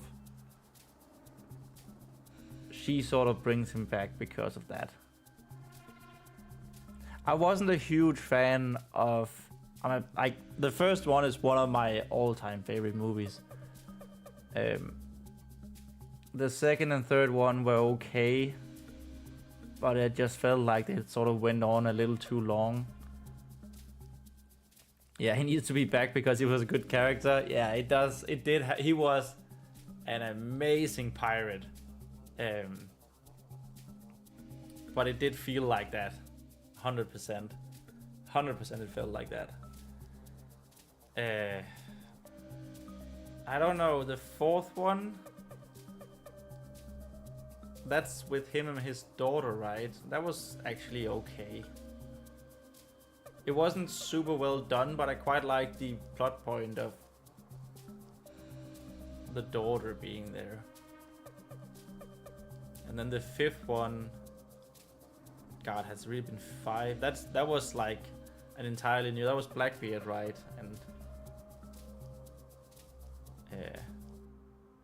She sort of brings him back because of that. I wasn't a huge fan of... like, the first one is one of my all-time favorite movies. The second and third one were okay, but it just felt like it sort of went on a little too long. Yeah, he needs to be back because he was a good character. Yeah, it does. It did. He was an amazing pirate. But it did feel like that. 100%. 100% it felt like that. I don't know. The fourth one... That's with him and his daughter, right? That was actually okay. It wasn't super well done, but I quite liked the plot point of the daughter being there. And then the fifth one... God, has really been 5. That was like an entirely new... That was Blackbeard, right? And...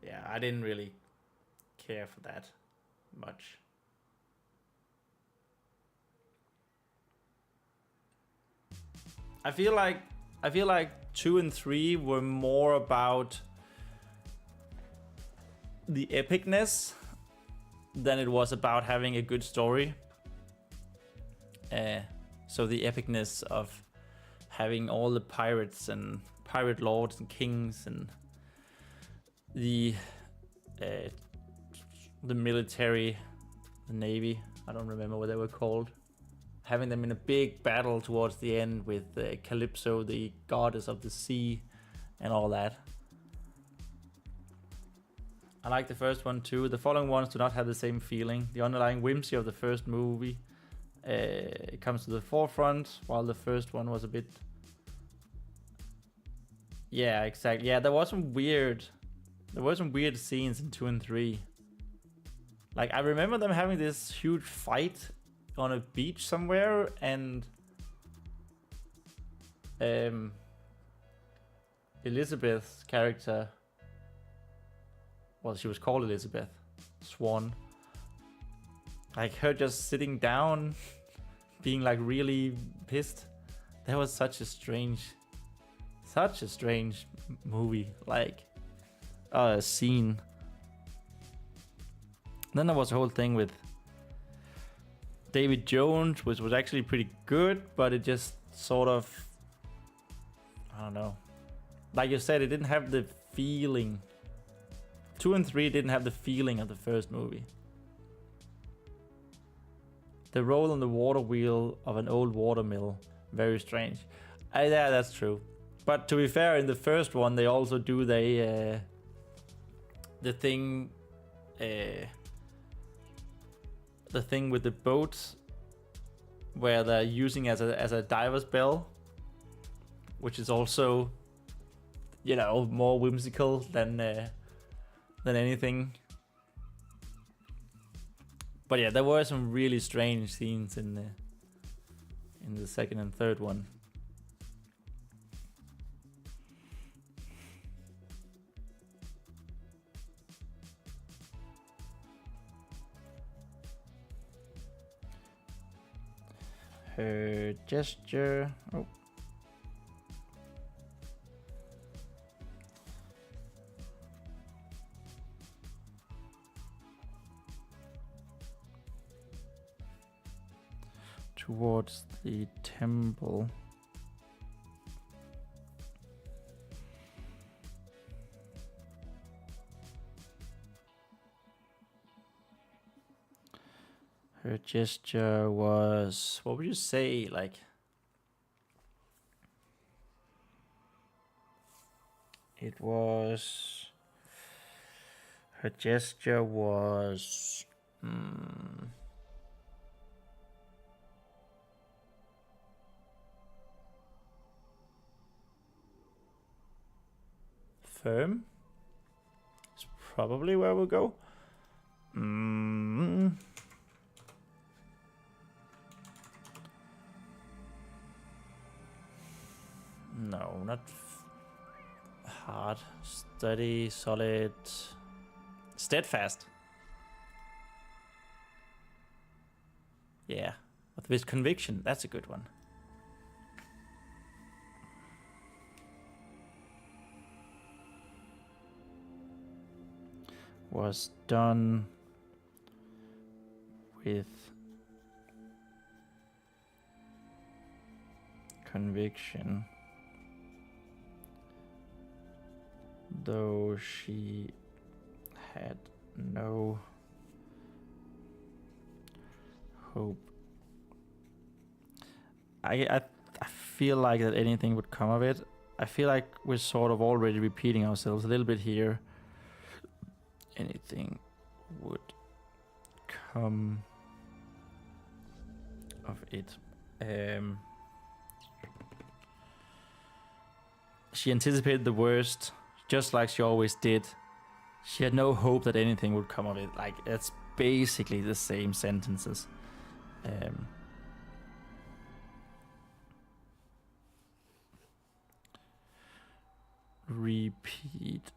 yeah, I didn't really care for that much. I feel like 2 and 3 were more about the epicness than it was about having a good story. So the epicness of having all the pirates and pirate lords and kings and the military, the navy, I don't remember what they were called, having them in a big battle towards the end with Calypso, the goddess of the sea, and all that. I like the first one too. The following ones do not have the same feeling. The underlying whimsy of the first movie comes to the forefront, while the first one was a bit... Yeah, exactly. Yeah, there were some weird scenes in 2 and 3. Like, I remember them having this huge fight on a beach somewhere, and Elizabeth's character, well, she was called Elizabeth Swan, like her just sitting down being like really pissed. That was such a strange movie, like scene. Then there was the whole thing with David Jones, which was actually pretty good, but it just sort of, I don't know. Like you said, it didn't have the feeling. 2 and 3 didn't have the feeling of the first movie. The roll on the water wheel of an old watermill, very strange. Yeah, that's true. But to be fair, in the first one, they also do the thing with the boats, where they're using as a diver's bell, which is also, you know, more whimsical than anything. But yeah, there were some really strange scenes in the second and third one. Her gesture. Oh. Towards the temple. Her gesture was, what would you say, like, it was, her gesture was, firm. It's probably where we'll go. No, not... Hard, steady, solid, steadfast. Yeah, with conviction, that's a good one. Was done with conviction, though she had no hope. I feel like that anything would come of it. I feel like we're sort of already repeating ourselves a little bit here. Anything would come of it. She anticipated the worst, just like she always did. She had no hope that anything would come of it. Like, it's basically the same sentences. Repeat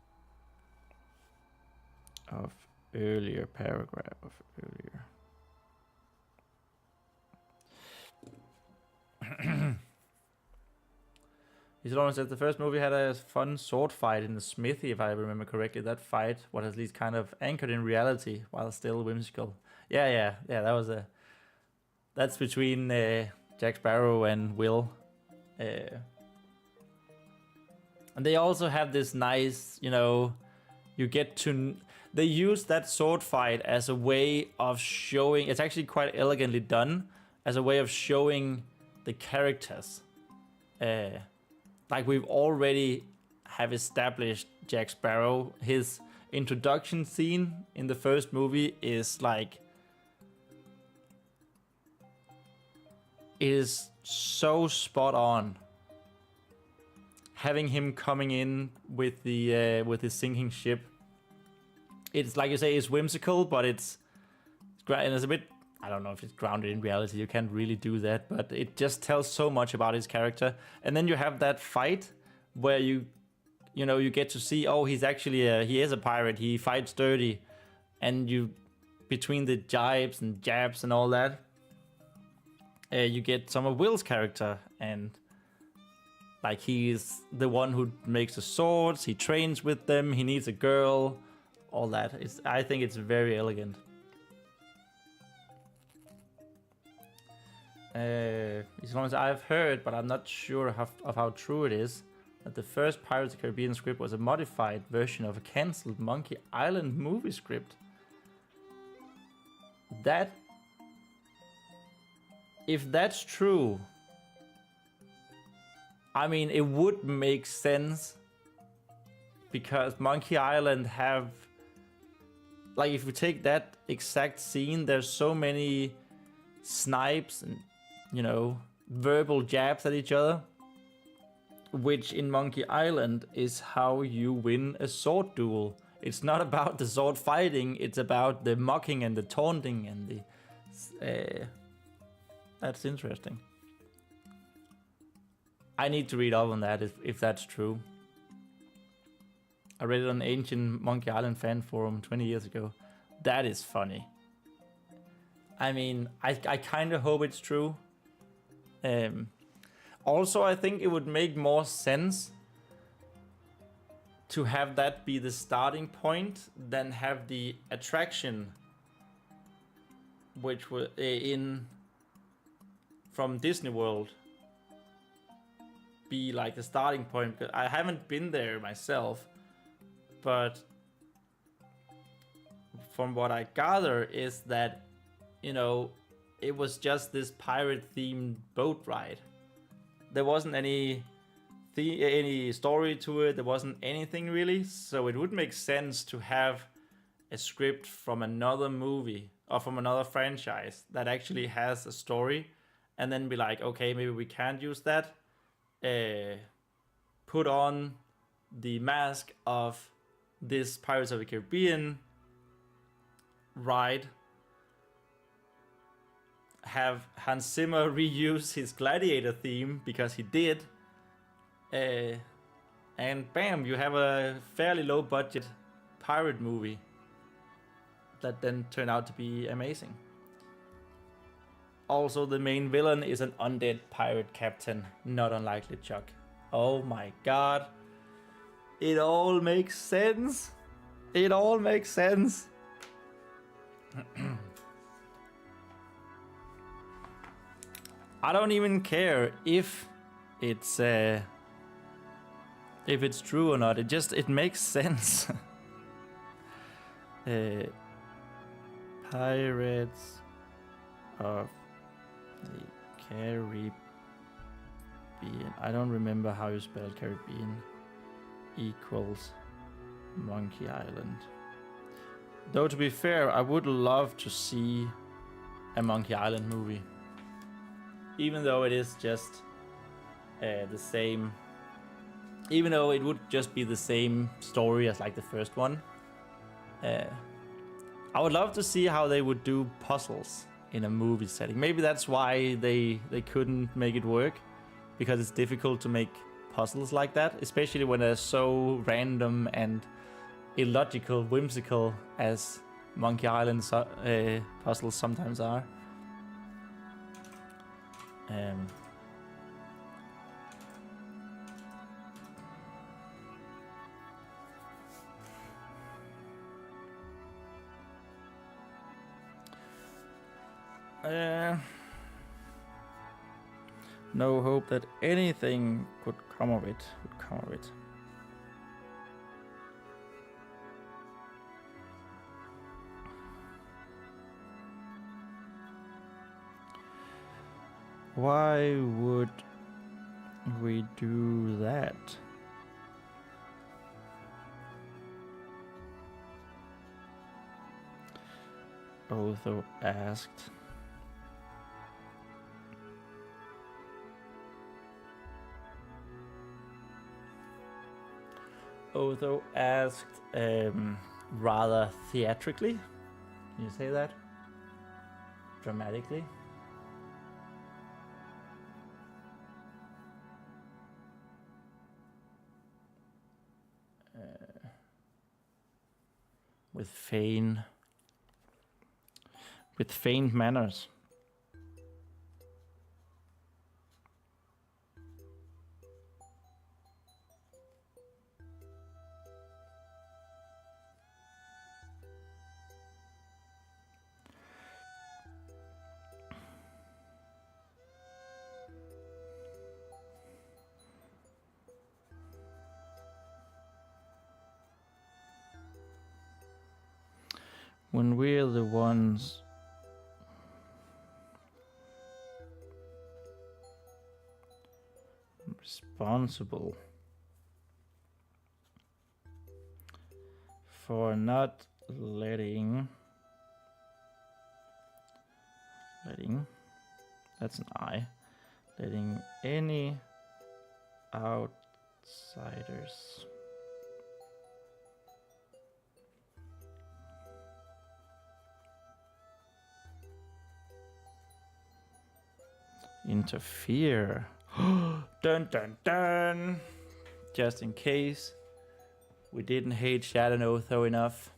of earlier paragraph of earlier. Isolona says the first movie had a fun sword fight in the smithy, if I remember correctly. That fight was at least kind of anchored in reality while still whimsical. Yeah. That was that's between Jack Sparrow and Will. And they also have this nice, you get to. They use that sword fight as a way of showing. It's actually quite elegantly done as a way of showing the characters. Like we've already have established Jack Sparrow. His introduction scene in the first movie is like, is so spot on. Having him coming in with the with his sinking ship, it's like you say, it's whimsical, but it's a bit. I don't know if it's grounded in reality. You can't really do that, but it just tells so much about his character. And then you have that fight where you get to see, oh, he's actually he is a pirate. He fights dirty, and you between the jibes and jabs and all that, you get some of Will's character, and like he's the one who makes the swords. He trains with them. He needs a girl. All that. I think it's very elegant. As long as I've heard, but I'm not sure of how true it is, that the first Pirates of the Caribbean script was a modified version of a cancelled Monkey Island movie script. That, if that's true, I mean, it would make sense, because Monkey Island have, like, if you take that exact scene, there's so many snipes and, verbal jabs at each other, which in Monkey Island is how you win a sword duel. It's not about the sword fighting, it's about the mocking and the taunting and the... that's interesting. I need to read up on that if that's true. I read it on ancient Monkey Island fan forum 20 years ago. That is funny. I mean, I kind of hope it's true. Also, I think it would make more sense to have that be the starting point than have the attraction, which was from Disney World, be like the starting point. Because I haven't been there myself, but from what I gather is that, it was just this pirate-themed boat ride. There wasn't any story to it. There wasn't anything really. So it would make sense to have a script from another movie or from another franchise that actually has a story, and then be like, okay, maybe we can't use that. Put on the mask of this Pirates of the Caribbean ride. Have Hans Zimmer reuse his Gladiator theme, because he did, and And bam, you have a fairly low budget pirate movie that then turned out to be amazing. Also, the main villain is an undead pirate captain, not unlikely Chuck. Oh my god. It all makes sense. It all makes sense. I don't even care if it's true or not. It makes sense. Pirates of the Caribbean. I don't remember how you spell Caribbean. Equals Monkey Island. Though to be fair, I would love to see a Monkey Island movie. Even though it is just the same. Even though it would just be the same story as like the first one. I would love to see how they would do puzzles in a movie setting. Maybe that's why they couldn't make it work. Because it's difficult to make puzzles like that. Especially when they're so random and illogical, whimsical as Monkey Island puzzles sometimes are. No hope that anything could come of it. Why would we do that? Otho asked. Otho asked rather theatrically. Can you say that? Dramatically? With feigned manners. When we're the ones responsible for not letting that's an I, letting any outsiders interfere. Dun dun dun. Just in case we didn't hate Shadow and Otho enough.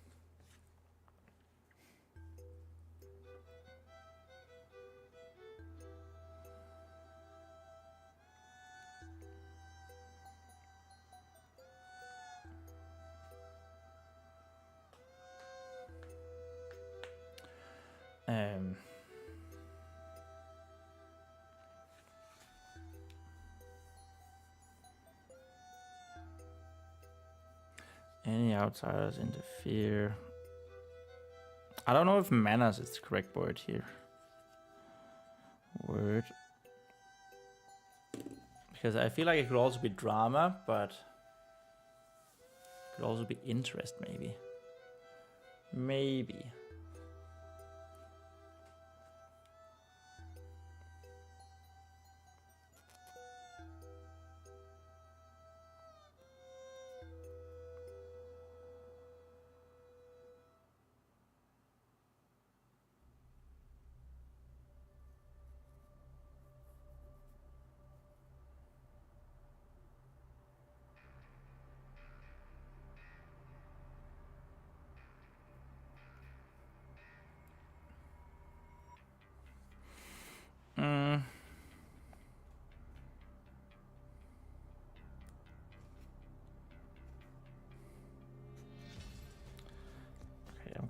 Any outsiders interfere. I don't know if manners is the correct word here. Because I feel like it could also be drama, but it could also be interest, maybe. Maybe.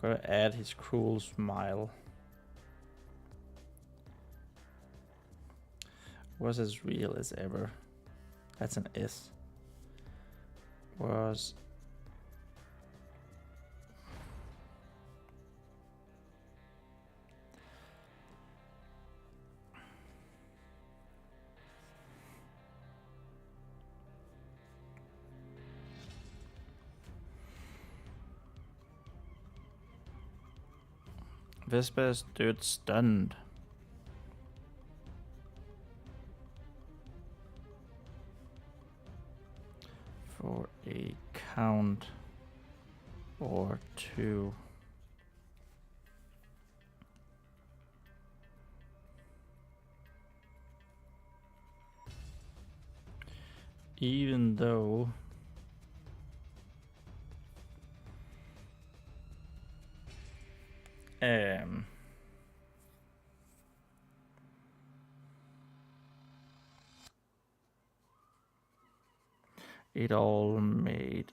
gonna add his cruel smile. Was as real as ever. That's an S. Was Vespa stood stunned. For a count or two. Even though it all made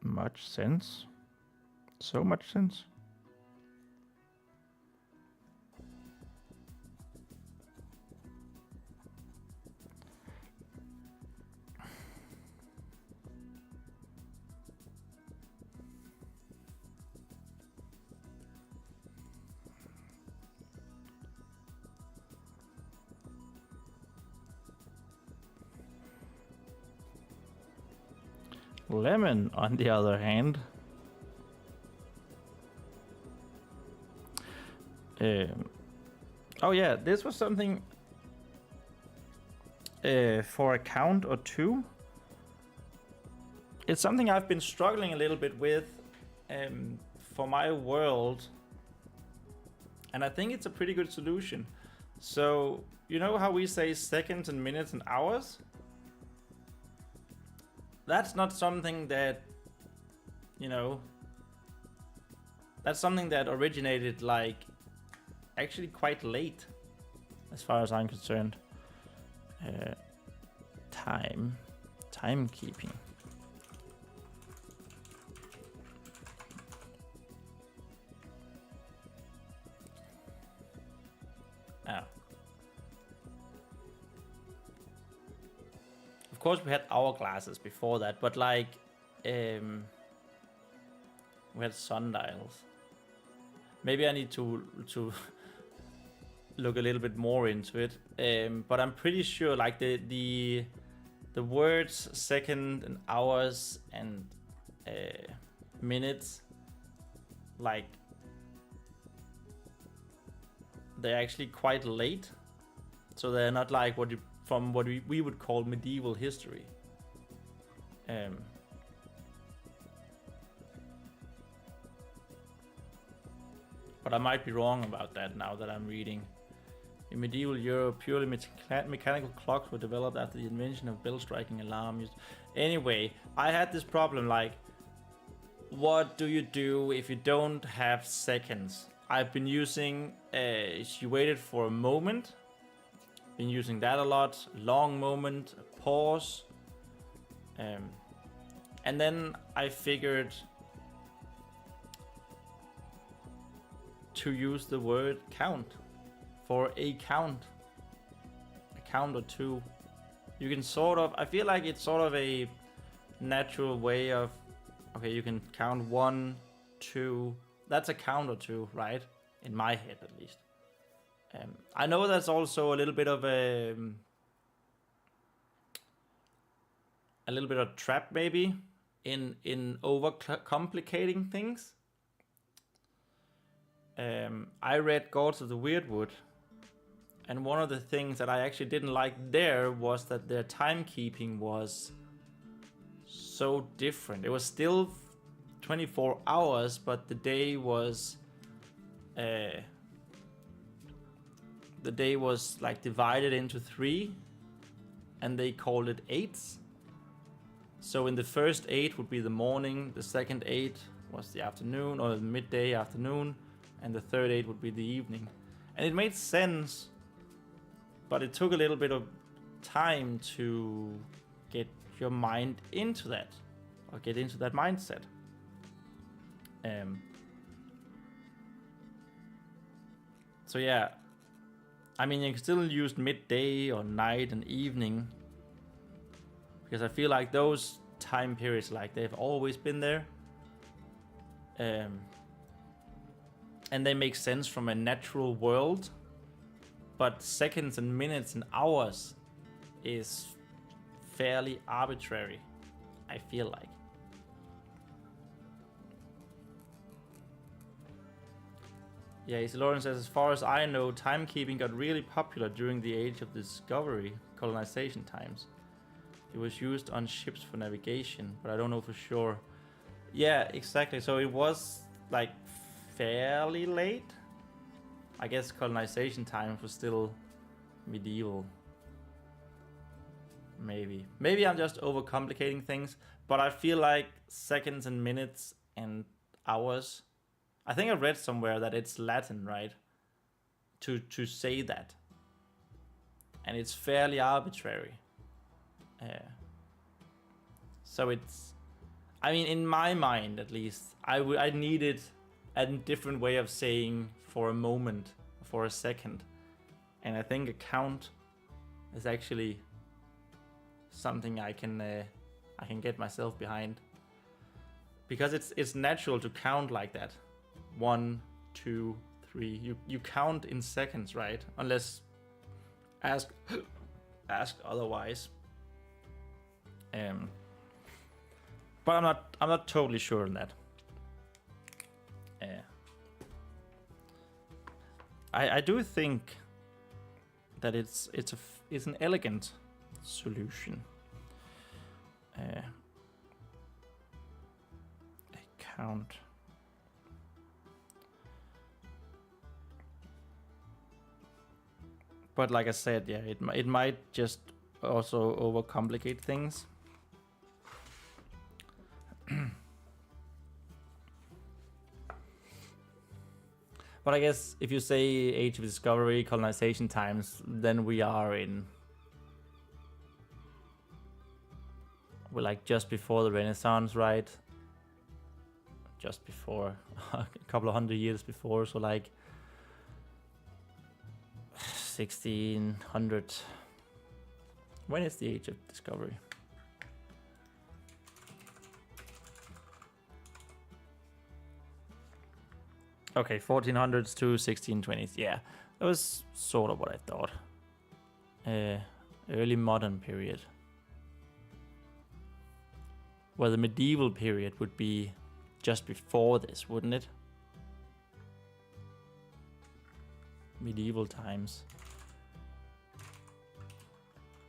much sense. So much sense. Lemon, on the other hand, oh yeah, this was something for a count or two. It's something I've been struggling a little bit with for my world, and I think it's a pretty good solution. So, you know how we say seconds and minutes and hours? That's not something that, you know, that's something that originated like actually quite late, as far as I'm concerned. Timekeeping. Oh. Of course, we had hourglasses before that, but like, we had sundials. Maybe I need to look a little bit more into it. But I'm pretty sure, like the words second and hours and minutes, like they're actually quite late, so they're not like what we would call medieval history. But I might be wrong about that now that I'm reading. In medieval Europe, purely mechanical clocks were developed after the invention of bell-striking alarm. Anyway, I had this problem, like, what do you do if you don't have seconds? I've been using, she waited for a moment. Been using that a lot. Long moment, a pause. And then I figured to use the word count for a count or two. You can sort of, I feel like it's sort of a natural way of, okay, you can count 1, 2, that's a count or two, right? In my head, at least. I know that's also a little bit of a trap, maybe, in over complicating things. I read Gods of the Weirdwood, and one of the things that I actually didn't like there was that their timekeeping was so different. It was still 24 hours, but the day was like divided into 3, and they called it 8s. So in the first 8 would be the morning, the second 8 was the afternoon or the midday afternoon, and the third 8 would be the evening. And it made sense, but it took a little bit of time to get your mind into that, or get into that mindset. So yeah, I mean, you can still use midday or night and evening, because I feel like those time periods, like, they've always been there. And they make sense from a natural world, but seconds and minutes and hours is fairly arbitrary, I feel like. Yeah, Easy Lauren says, as far as I know, timekeeping got really popular during the Age of Discovery colonization times. It was used on ships for navigation, but I don't know for sure. Yeah, exactly. So it was like fairly late. I guess colonization time was still medieval. Maybe. Maybe I'm just overcomplicating things, but I feel like seconds and minutes and hours. I think I read somewhere that it's Latin, right? To say that. And it's fairly arbitrary. So it's, I mean, in my mind at least, I needed a different way of saying for a moment, for a second. And I think a count is actually something I can get myself behind. Because it's natural to count like that. 1, 2, 3. You count in seconds, right? Unless asked otherwise. But I'm not totally sure on that. I do think that it's an elegant solution. A count. But like I said, yeah, it might just also overcomplicate things. But I guess if you say Age of Discovery, colonization times, then we're like just before the Renaissance, right? Just before, a couple of 100 years before, so like 1600. When is the Age of Discovery? Okay, 1400s to 1620s. Yeah, that was sort of what I thought. Early modern period. Well, the medieval period would be just before this, wouldn't it? Medieval times.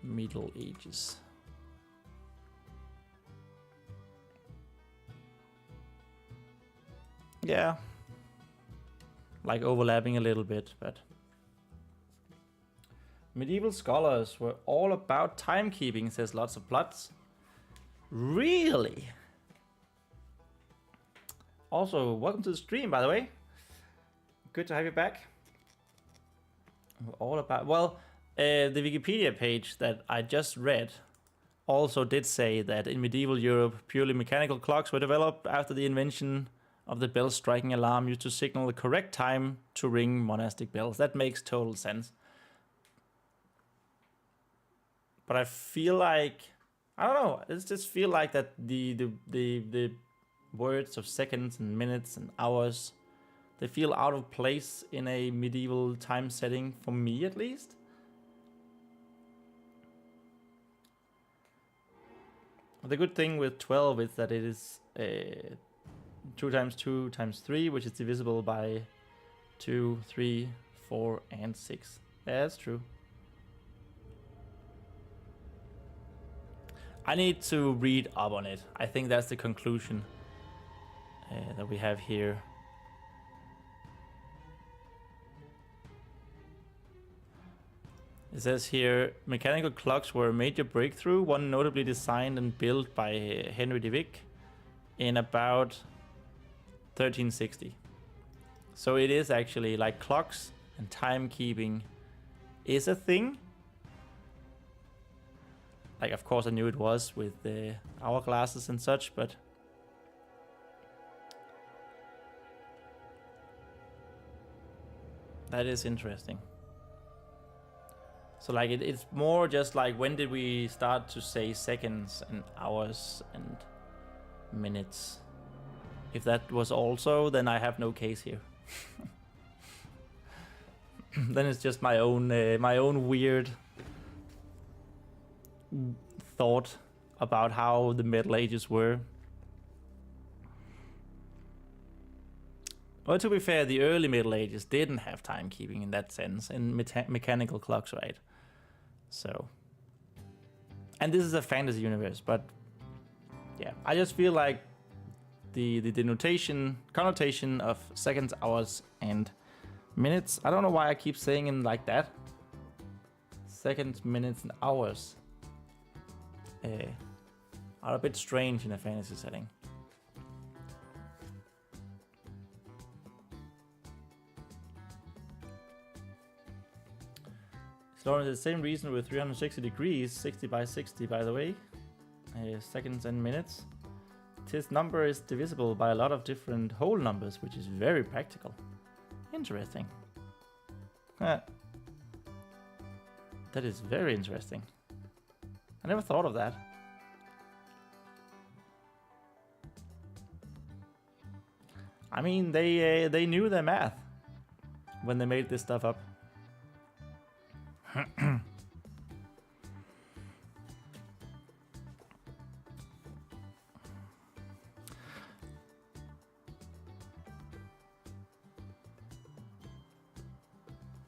Middle Ages. Yeah. Like overlapping a little bit, but medieval scholars were all about timekeeping, says Lots of Plots. Really? Also, welcome to the stream, by the way. Good to have you back. We're all about, well, the Wikipedia page that I just read also did say that in medieval Europe, purely mechanical clocks were developed after the invention of the bell striking alarm used to signal the correct time to ring monastic bells. That makes total sense. But I feel like, I don't know, I just feel like that the words of seconds and minutes and hours, they feel out of place in a medieval time setting, for me at least. The good thing with 12 is that it is 2 times 2 times 3, which is divisible by 2, 3, 4, and 6. Yeah, that's true. I need to read up on it. I think that's the conclusion that we have here. It says here, mechanical clocks were a major breakthrough, one notably designed and built by Rhenàidd in about 1360. So it is actually like clocks and timekeeping is a thing. Like, of course I knew it was with the hourglasses and such, but That is interesting. So like it's more just like when did we start to say seconds and hours and minutes? If that was also, then I have no case here. Then it's just my own weird thought about how the Middle Ages were. Well, to be fair, the early Middle Ages didn't have timekeeping in that sense, in mechanical clocks, right? So, and this is a fantasy universe, but yeah, I just feel like the connotation of seconds, hours, and minutes. I don't know why I keep saying them like that. Seconds, minutes, and hours are a bit strange in a fantasy setting. Lauren, the same reason with 360 degrees, 60 by 60 by the way, seconds and minutes. This number is divisible by a lot of different whole numbers, which is very practical. Interesting. That is very interesting. I never thought of that. I mean, they knew their math when they made this stuff up.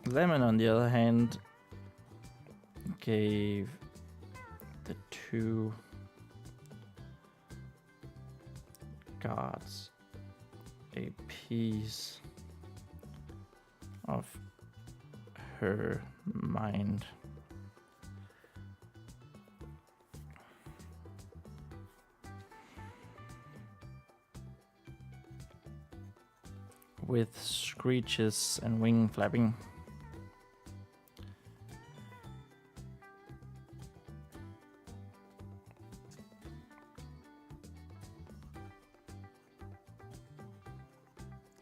Lemon, on the other hand, gave the two gods a piece of her mind. With screeches and wing flapping.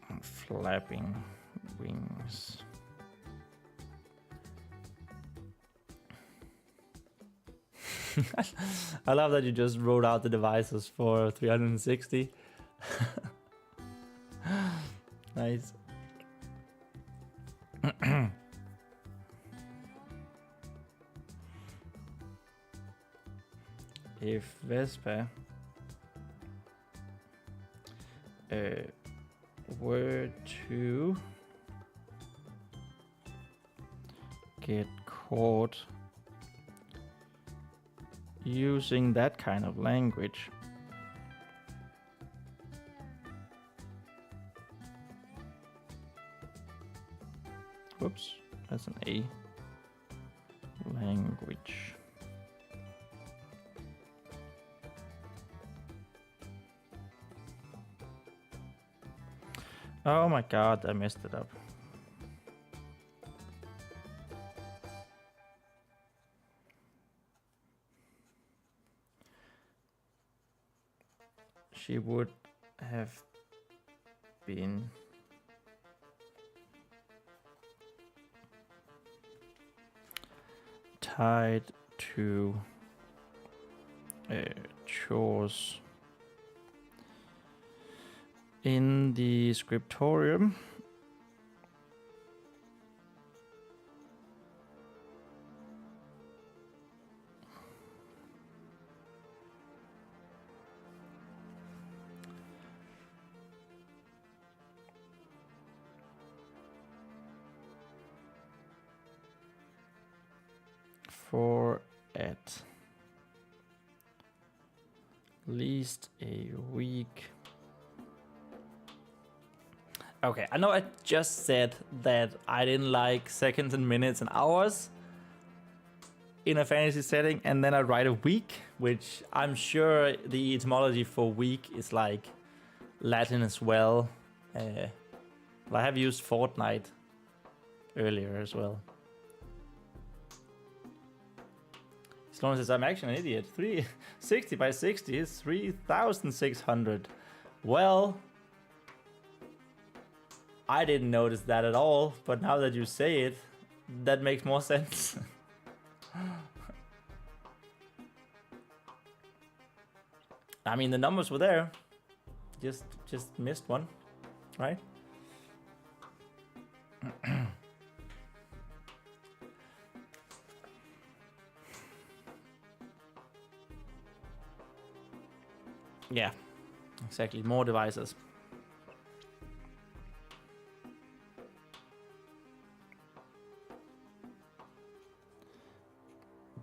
And flapping wings. I love that you just wrote out the devices for 360. Nice. If Vespa were to get caught using that kind of language, whoops, that's an A. Language. Oh my god, I messed it up. She would have been tied to chores in the scriptorium. For at least a week. Okay, I know I just said that I didn't like seconds and minutes and hours in a fantasy setting, and then I write a week, which I'm sure the etymology for week is like Latin as well. I have used fortnight earlier as well. As long as I'm actually an idiot. 360 by 60 is 3,600. Well, I didn't notice that at all, but now that you say it, that makes more sense. I mean, the numbers were there. Just missed one, right? Yeah, exactly. More devices.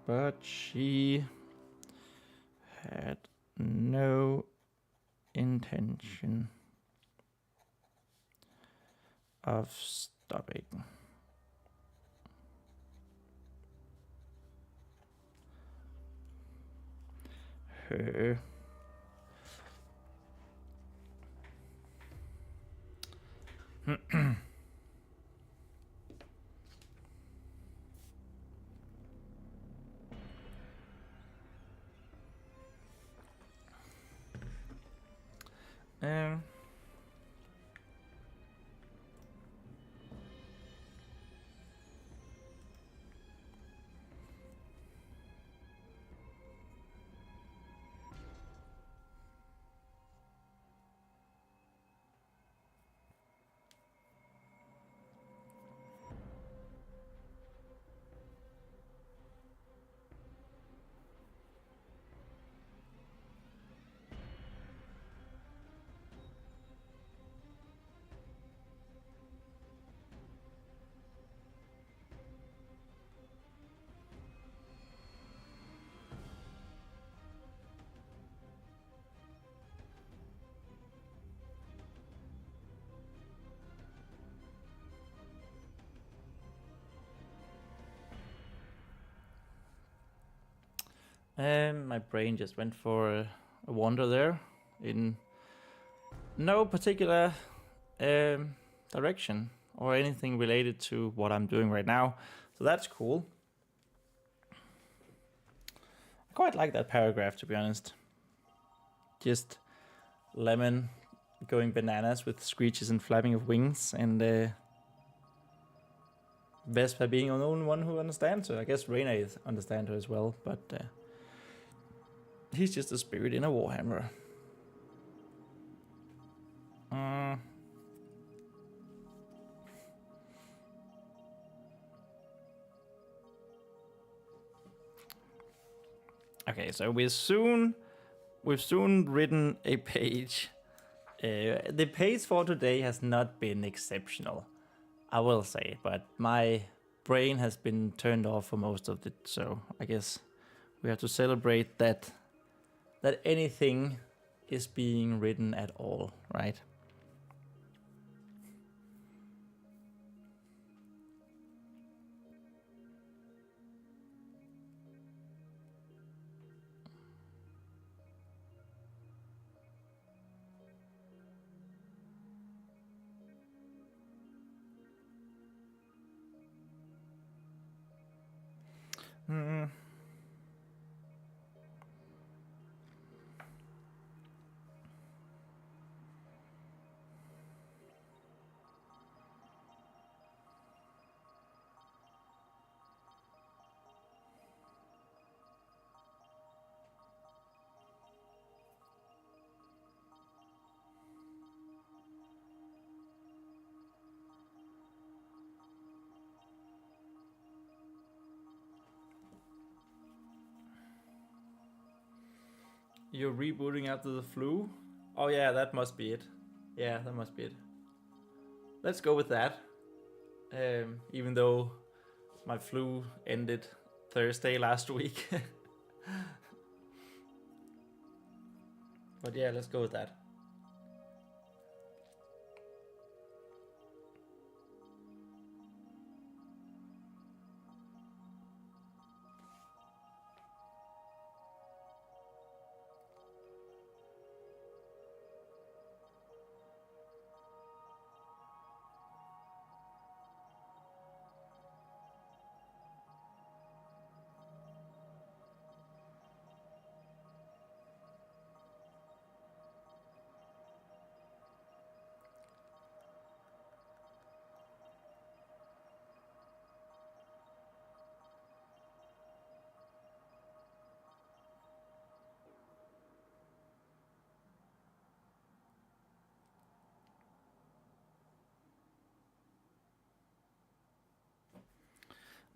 But she had no intention of stopping. Her um, my brain just went for a wander there in no particular direction or anything related to what I'm doing right now. So that's cool. I quite like that paragraph, to be honest. Just Lemon going bananas with screeches and flapping of wings, and Vespa being the only one who understands her. I guess Rhenàidd understands her as well, but he's just a spirit in a warhammer. Okay, so we've soon written a page. The pace for today has not been exceptional, I will say, but my brain has been turned off for most of it, so I guess we have to celebrate that anything is being written at all, right? You're rebooting after the flu? Oh yeah, that must be it. Yeah, that must be it. Let's go with that. Even though my flu ended Thursday last week. But yeah, let's go with that.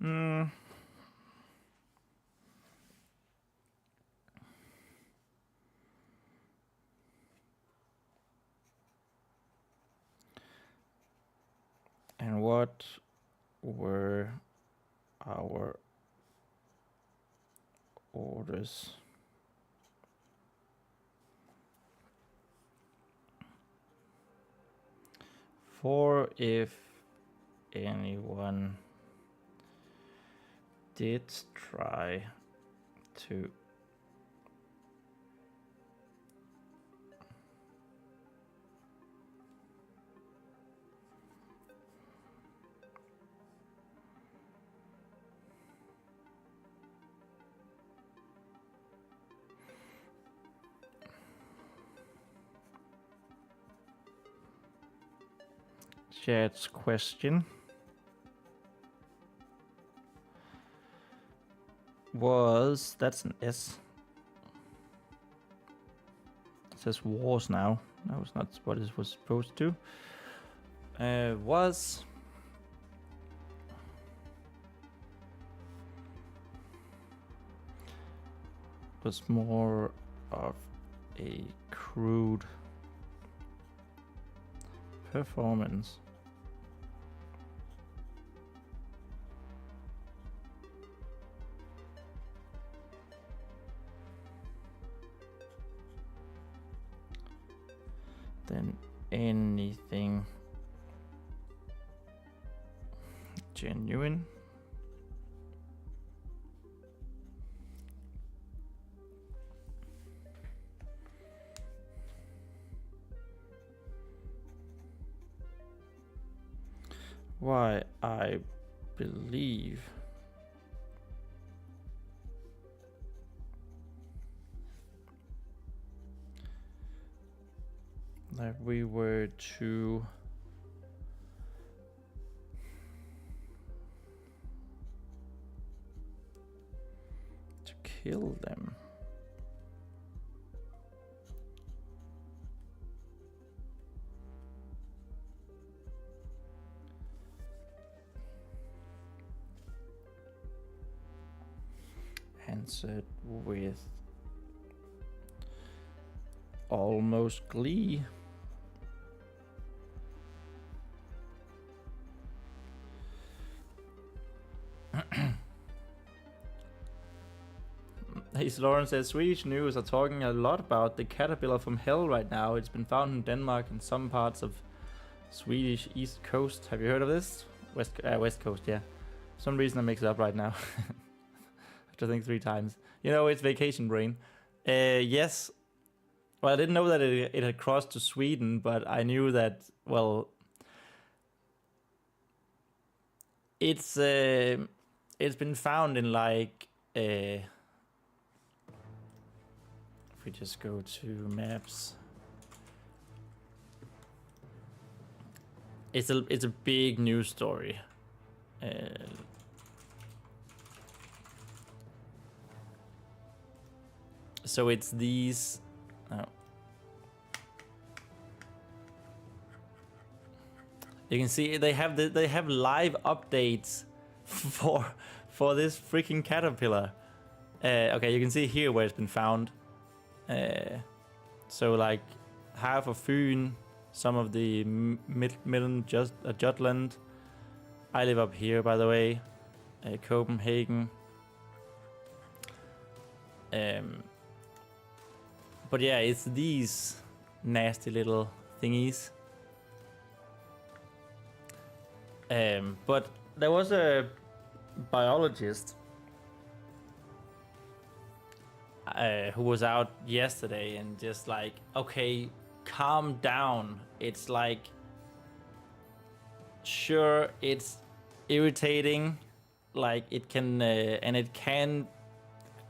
And what were our orders? For if anyone did try to chat's question was, that's an S. It says wars now. That was not what it was supposed to. Was more of a crude performance. Than anything genuine. Why I believe that we were to kill them. Answered with almost glee. Hayes Lawrence says Swedish news are talking a lot about the caterpillar from hell right now. It's been found in Denmark and some parts of Swedish east coast. Have you heard of this? West coast, yeah. For some reason I mix it up right now. I think 3 times. You know, it's vacation brain. Yes. Well, I didn't know that it had crossed to Sweden, but I knew that, well, it's been found in like if we just go to maps, it's a big news story. So it's these. Oh. You can see they have live updates for this freaking caterpillar. Okay, you can see here where it's been found. So like half of Fyn, some of the Midland, Jutland. I live up here, by the way, Copenhagen. But yeah, it's these nasty little thingies. But there was a biologist who was out yesterday and just like, okay, calm down. It's like, sure, it's irritating, like it can and it can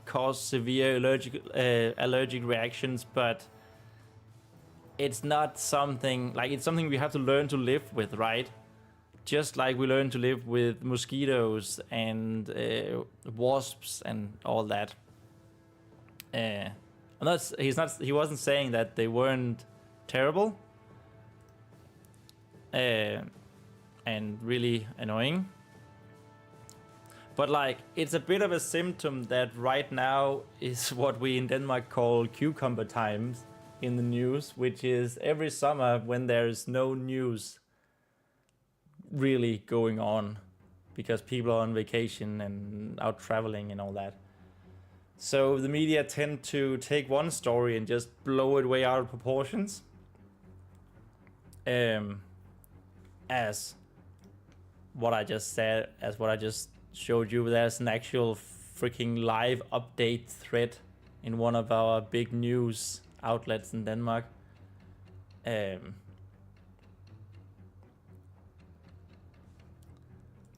cause severe allergic reactions, but it's not something like, it's something we have to learn to live with, right? Just like we learn to live with mosquitoes and wasps and all that. He wasn't saying that they weren't terrible and really annoying, But like, it's a bit of a symptom that right now is what we in Denmark call cucumber times in the news, which is every summer when there's no news really going on because people are on vacation and out traveling and all that. So the media tend to take one story and just blow it way out of proportions. As what I just said, as what I just showed you, there's an actual freaking live update thread in one of our big news outlets in Denmark.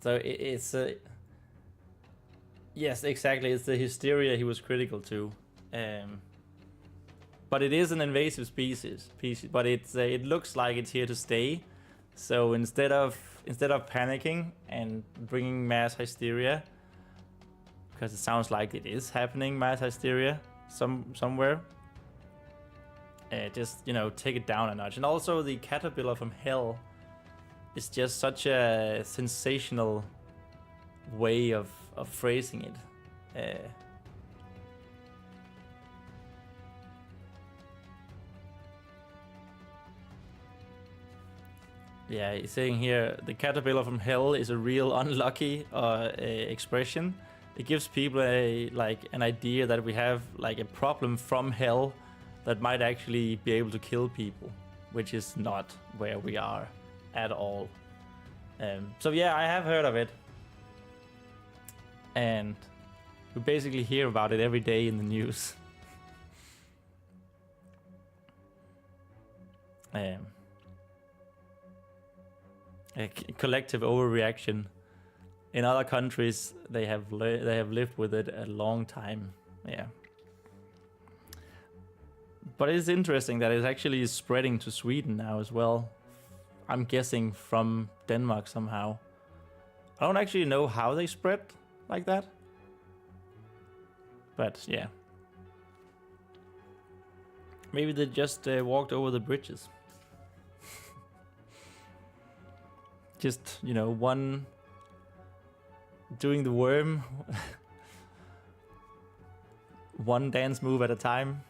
So it's a... Yes, exactly. It's the hysteria he was critical to. But it is an invasive species. But it's it looks like it's here to stay. So instead of panicking and bringing mass hysteria, because it sounds like it is happening, mass hysteria somewhere, just, you know, take it down a notch. And also the caterpillar from hell is just such a sensational way of phrasing it. Yeah, he's saying here, the caterpillar from hell is a real unlucky expression. It gives people an idea that we have like a problem from hell that might actually be able to kill people, which is not where we are at all. So yeah, I have heard of it. And we basically hear about it every day in the news. A collective overreaction. In other countries, they have lived with it a long time. Yeah. But it's interesting that it actually is spreading to Sweden now as well. I'm guessing from Denmark somehow. I don't actually know how they spread like that. But yeah. Maybe they just walked over the bridges. Just, you know, one doing the worm. One dance move at a time.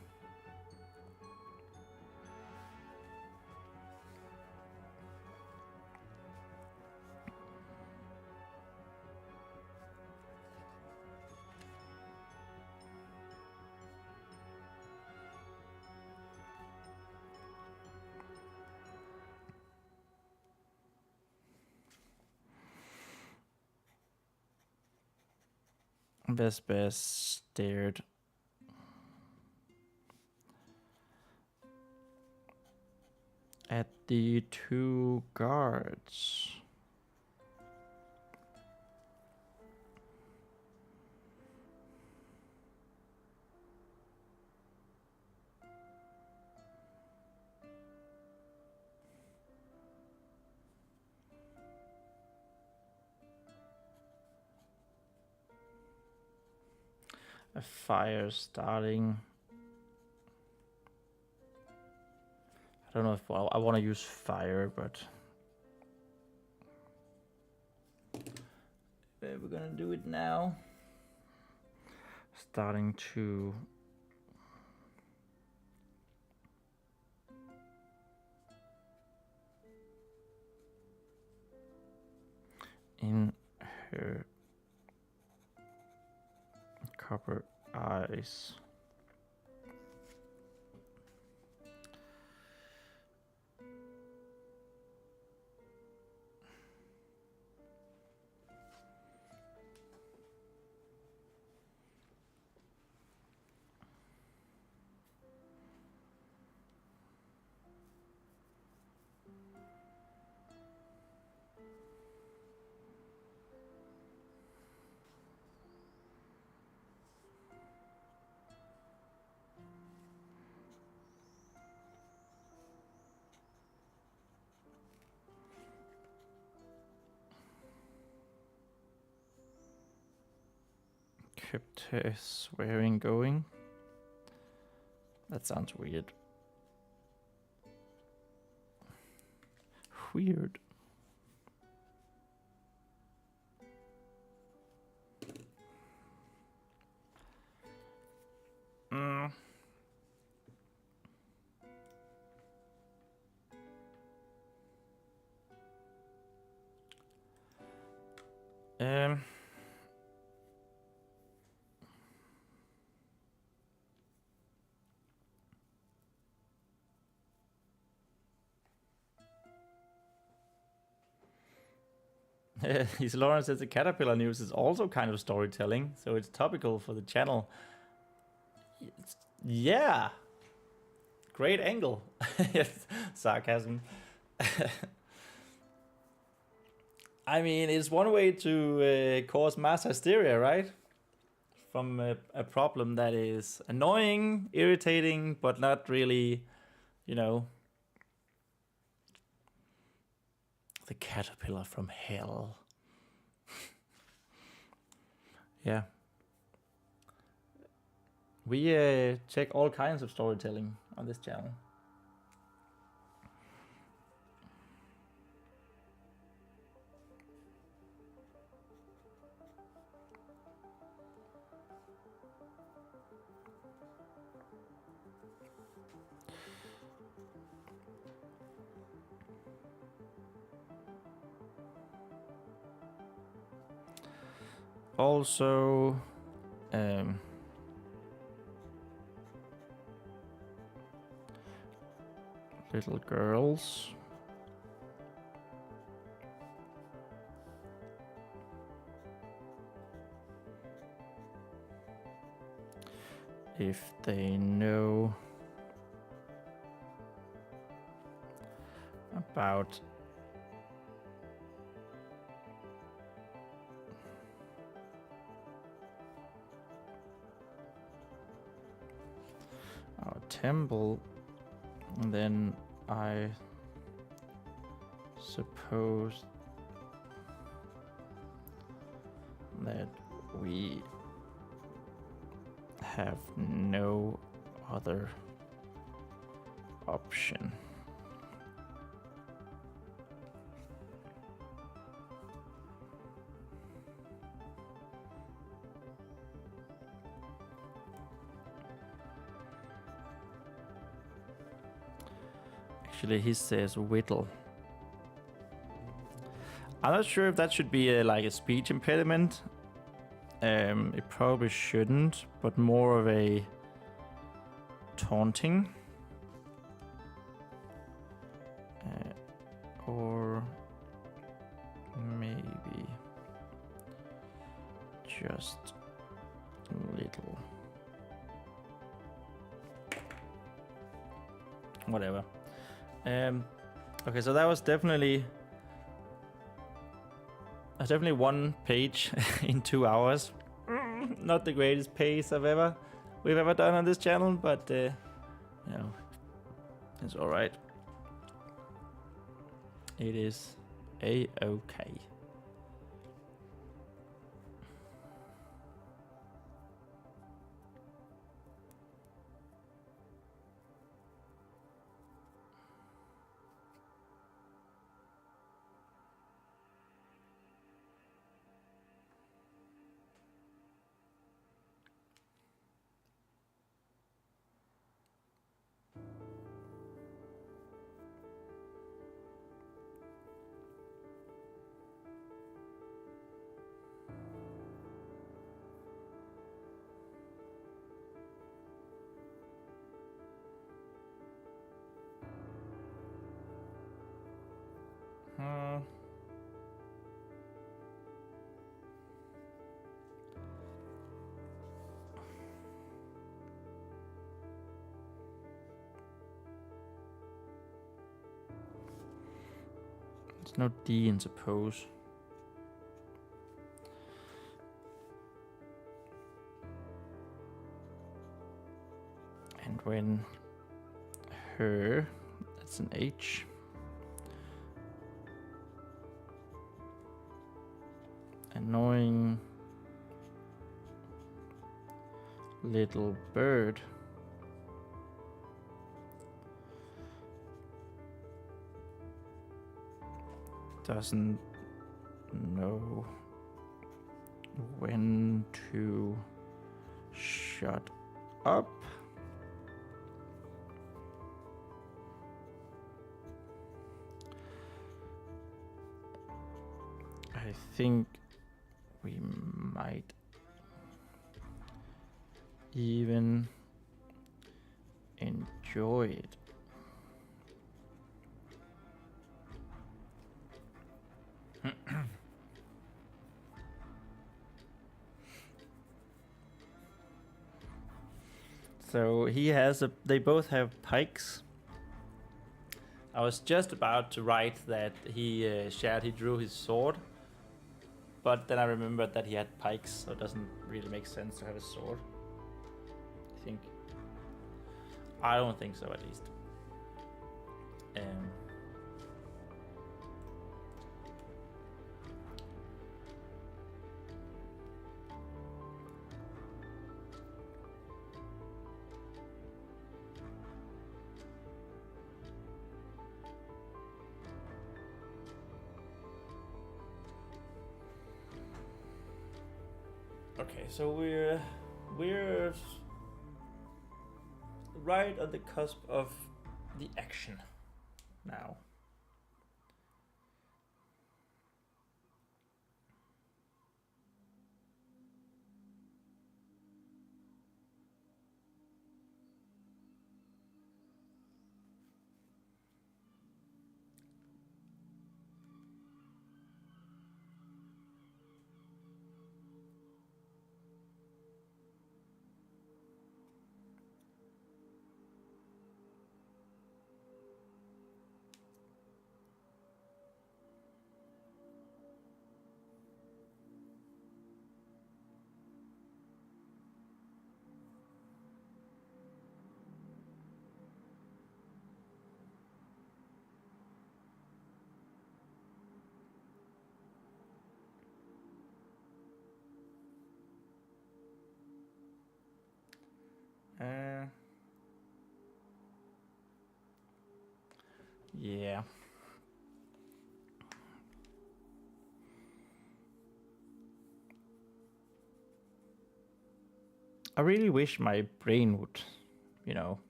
Vespa stared at the two guards. A fire starting. I don't know if I want to use fire, but we're gonna do it now. Starting to in her copper eyes. Kept her swearing going. That sounds weird. Weird. His Lawrence says the caterpillar news is also kind of storytelling, so it's topical for the channel. Yeah, great angle. Sarcasm. I mean, it's one way to cause mass hysteria, right? From a problem that is annoying, irritating, but not really, you know, the caterpillar from hell. Yeah. We check all kinds of storytelling on this channel. Also, little girls. If they know about our temple, then I suppose that we have no other option. Actually, he says whittle. I'm not sure if that should be like a speech impediment. It probably shouldn't, but more of a taunting. Or maybe just a little. Whatever. Okay, so that was definitely one page in 2 hours. Not the greatest pace we've ever done on this channel, but you know, it's all right. It is a-okay. There's no D in suppose. And when her, that's an H. Annoying little bird. Doesn't know when to shut up. I think we might even enjoy it. So he has they both have pikes. I was just about to write that he drew his sword, but then I remembered that he had pikes, so it doesn't really make sense to have a sword. I don't think so, at least. Okay, so we're right on the cusp of the action now. Yeah. I really wish my brain would,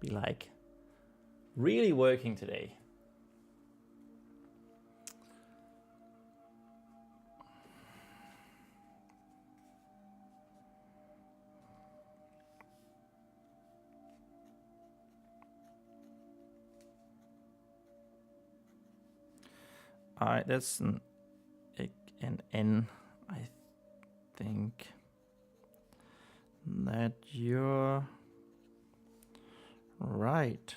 be like really working today. That's an N. I think that you're right.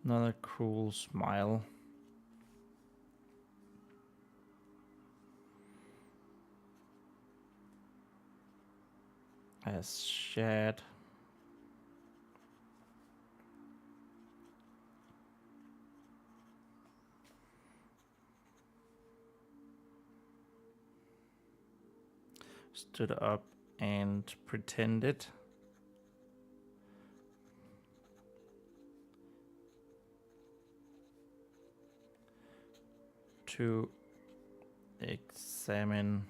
Another cruel smile. As shared. Stood up and pretended. To examine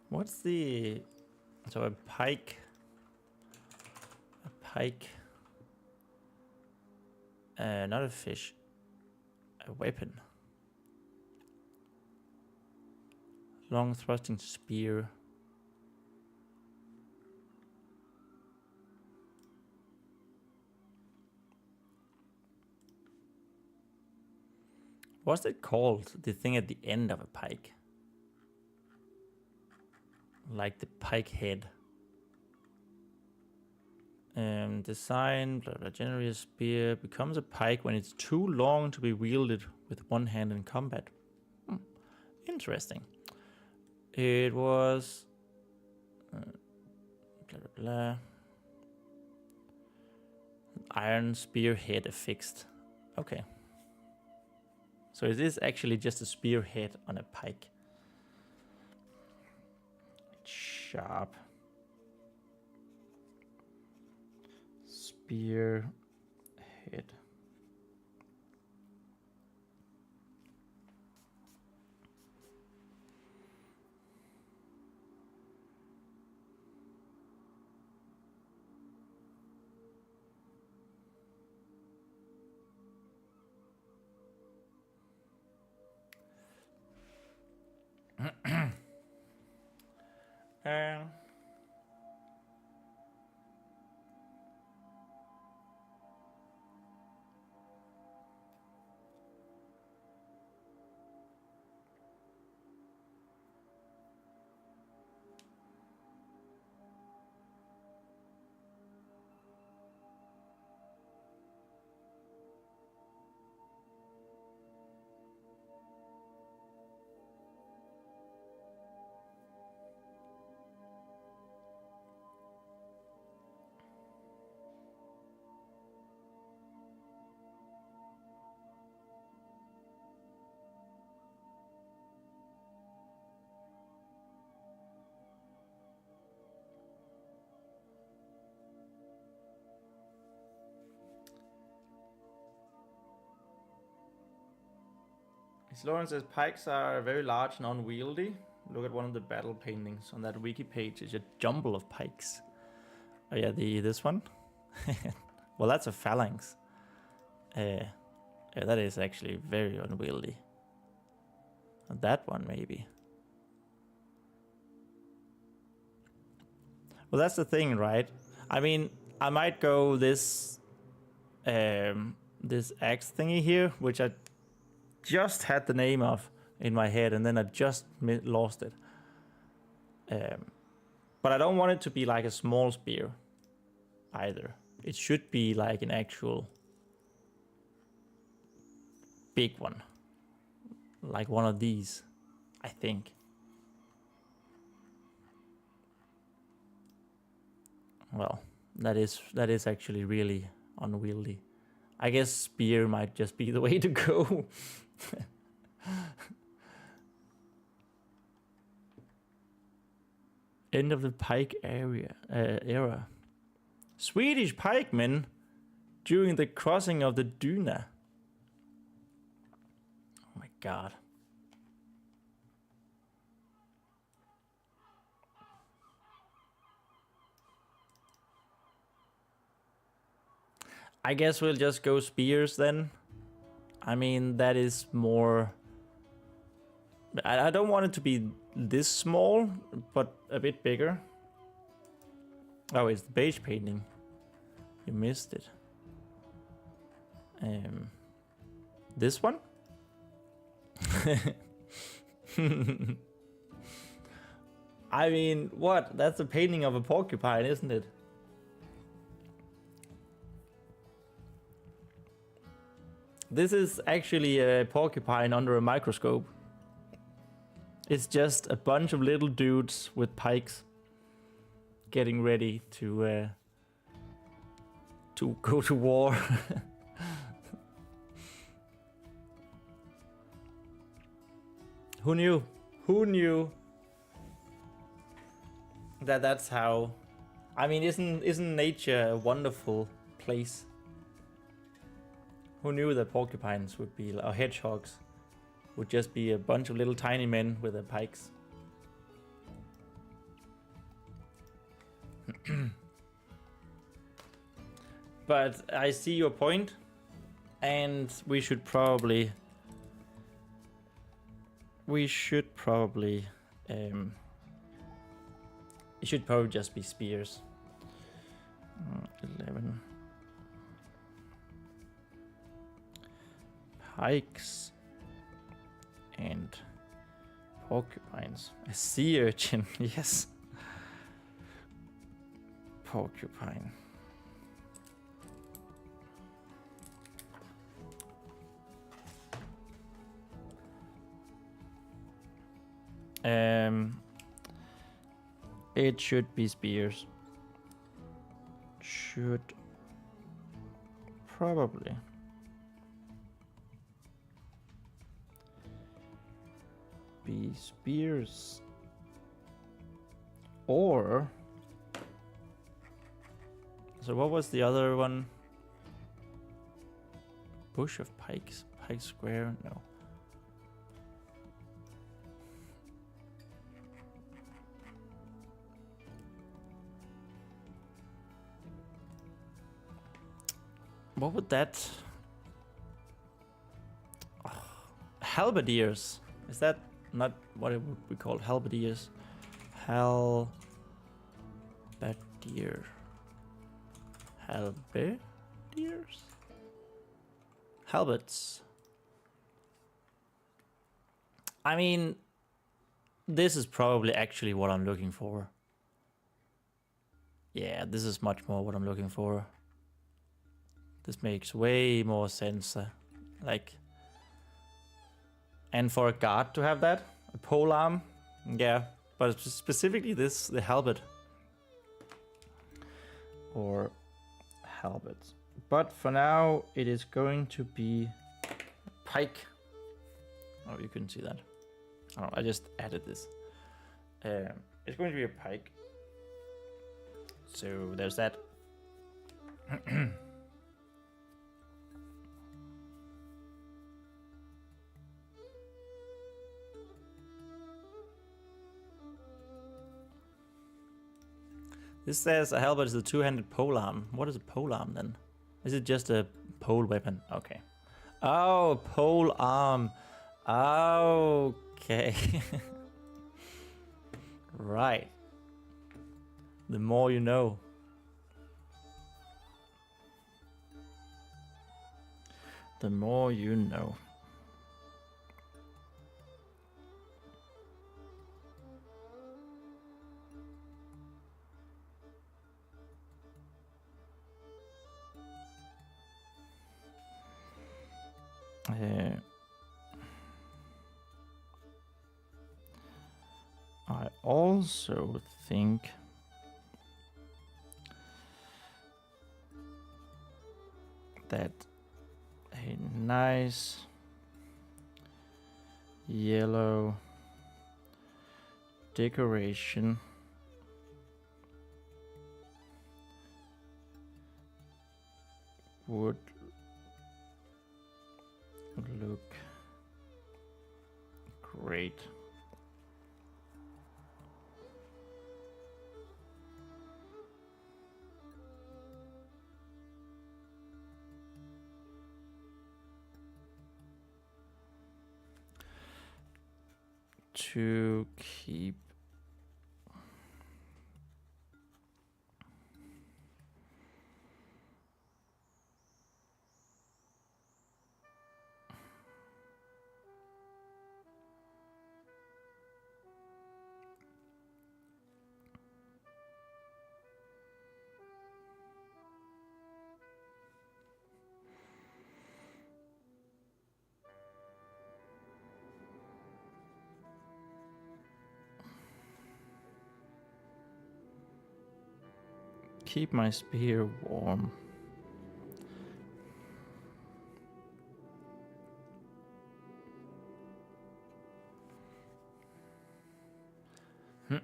what's the a pike? Not a fish. A weapon. Long thrusting spear. What's it called? The thing at the end of a pike. Like the pike head. Design, blah, blah, generally a spear, becomes a pike when it's too long to be wielded with one hand in combat. Interesting. It was blah blah blah. Iron spearhead affixed. Okay. So it is actually just a spearhead on a pike. It's sharp. Spearhead. Lawrence says pikes are very large and unwieldy. Look at one of the battle paintings on that wiki page. It's a jumble of pikes. Oh yeah, this one. Well, that's a phalanx. Yeah, that is actually very unwieldy. And that one maybe. Well, that's the thing, right? I mean, I might go this this axe thingy here, which I just had the name of in my head, and then I just lost it. But I don't want it to be like a small spear either. It should be like an actual big one, like one of these, I think. Well, that is actually really unwieldy. I guess spear might just be the way to go. End of the pike era. Swedish pikemen during the crossing of the Duna. Oh my god. I guess we'll just go spears then. I mean, that is more... I don't want it to be this small, but a bit bigger. Oh, it's the beige painting. You missed it. This one? I mean, what? That's a painting of a porcupine, isn't it? This is actually a porcupine under a microscope. It's just a bunch of little dudes with pikes getting ready to go to war. Who knew? Who knew that that's how... I mean, isn't nature a wonderful place? Who knew that porcupines would be, or hedgehogs, would just be a bunch of little tiny men with their pikes? But I see your point, and we should probably... it should probably just be spears. 11. Pikes and porcupines. A sea urchin, yes. Porcupine. It should be spears. Should probably. Be spears. Or... So what was the other one? Bush of pikes? Pike square? No. What would that... Oh, halberdiers. Is that not what it would be called? Halberdiers. Halberdier. Halberdiers? Halberds. I mean, this is probably actually what I'm looking for. Yeah, this is much more what I'm looking for. This makes way more sense. Like, and for a guard to have that, a pole arm, yeah, but specifically this, the halberd. Or halberds. But for now, it is going to be pike. Oh, you couldn't see that. Oh, I just added this. It's going to be a pike. So there's that. This says a halberd is a two-handed polearm. What is a polearm then? Is it just a pole weapon? Okay. Oh, polearm. Okay. Right. The more you know. The more you know. I also think that a nice yellow decoration would look great. To keep my spear warm. I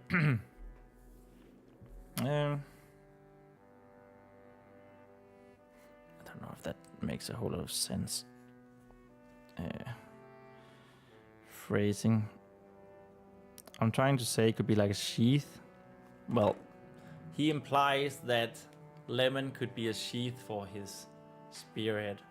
don't know if that makes a whole lot of sense. Phrasing. I'm trying to say it could be like a sheath. Well, he implies that lemon could be a sheath for his spearhead.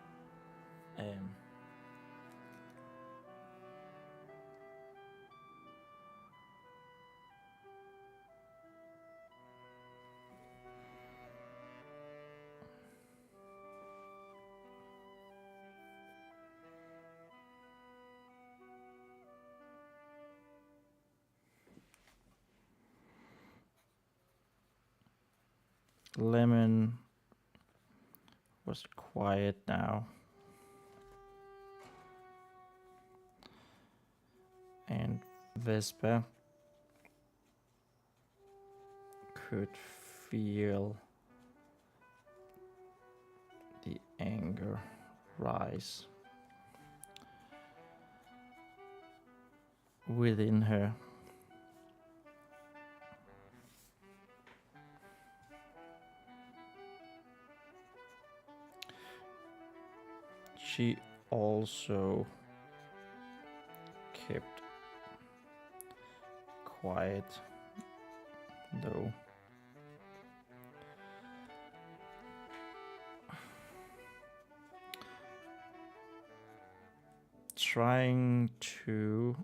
Lemon was quiet now. And Vespa could feel the anger rise within her. She also kept quiet, though. Trying to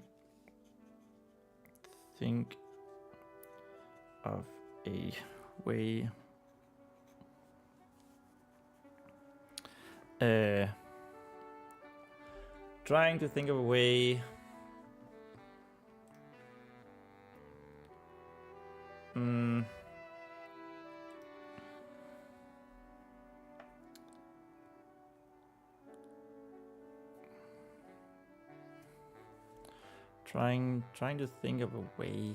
think of a way trying to think of a way trying to think of a way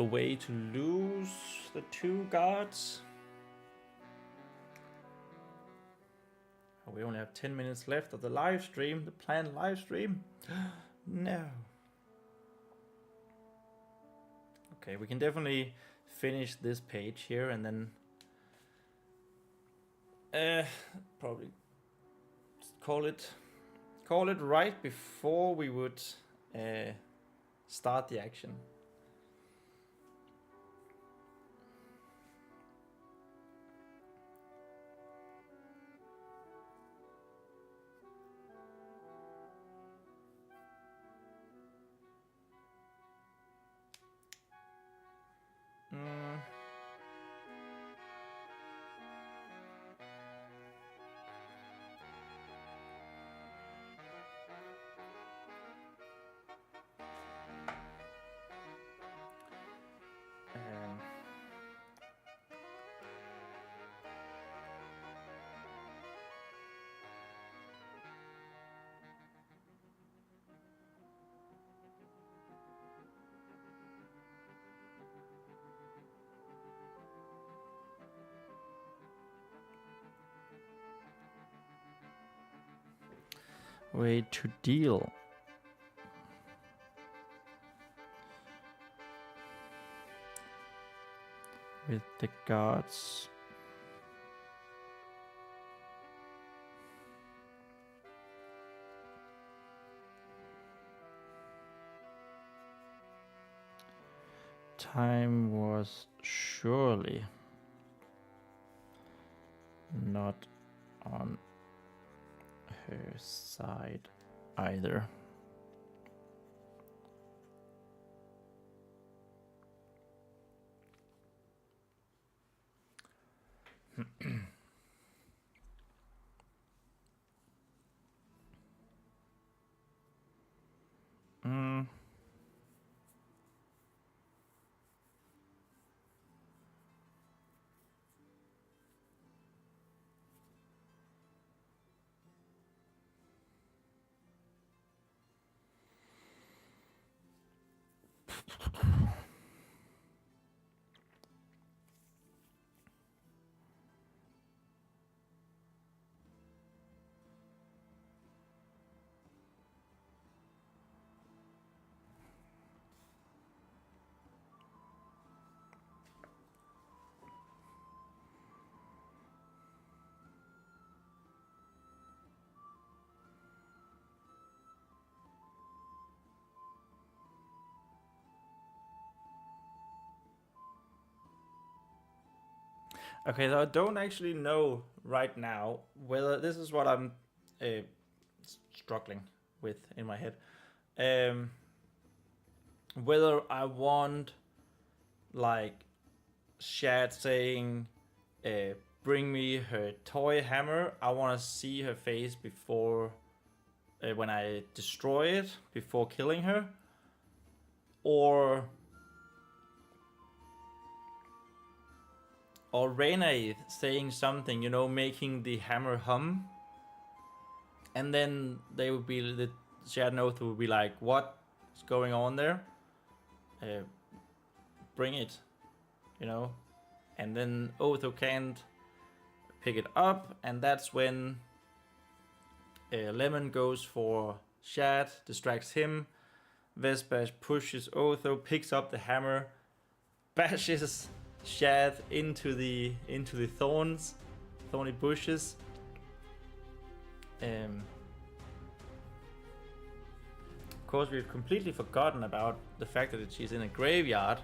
a way to lose the 2 guards. We only have 10 minutes left of the live stream, the planned live stream. No. Okay, we can definitely finish this page here and then probably call it right before we would start the action. Way to deal with the gods. Time was surely not on her side either. Okay, so I don't actually know right now whether this is what I'm struggling with in my head. Whether I want like Shad saying, bring me her toy hammer. I want to see her face before, when I destroy it, before killing her. Or Rhenàidd saying something, you know, making the hammer hum. And then they would be, the Shad and Oath would be like, what's going on there? Bring it, you know. And then Otho can't pick it up, and that's when Lemon goes for Shad, distracts him. Vespa pushes Otho, picks up the hammer, bashes Shad into the thorny bushes. Of course, we've completely forgotten about the fact that she's in a graveyard.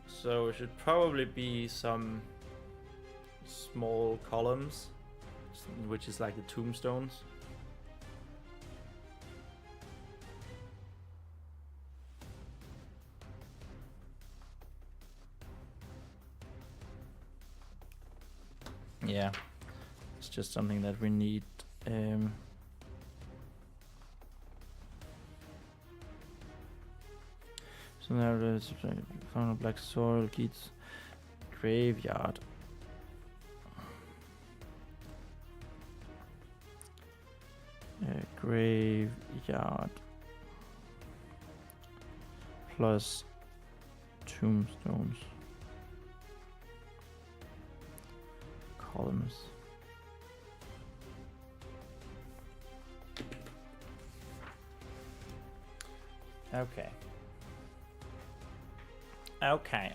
So it should probably be some small columns, which is like the tombstones. Yeah, it's just something that we need. So now there's found black soil, Keats graveyard. Graveyard plus tombstones. Columns. Okay. Okay.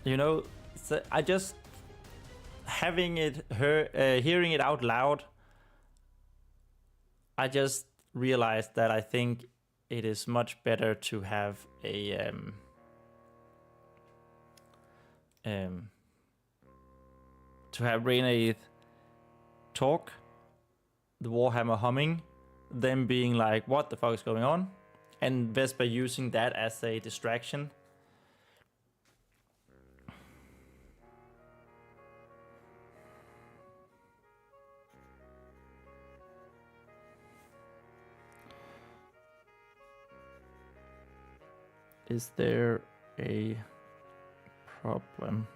You know, so I just hearing it out loud, I just realized that I think it is much better to have a to have Rhenàidd talk, the Warhammer humming, them being like, what the fuck is going on? And Vespa using that as a distraction. Is there a problem?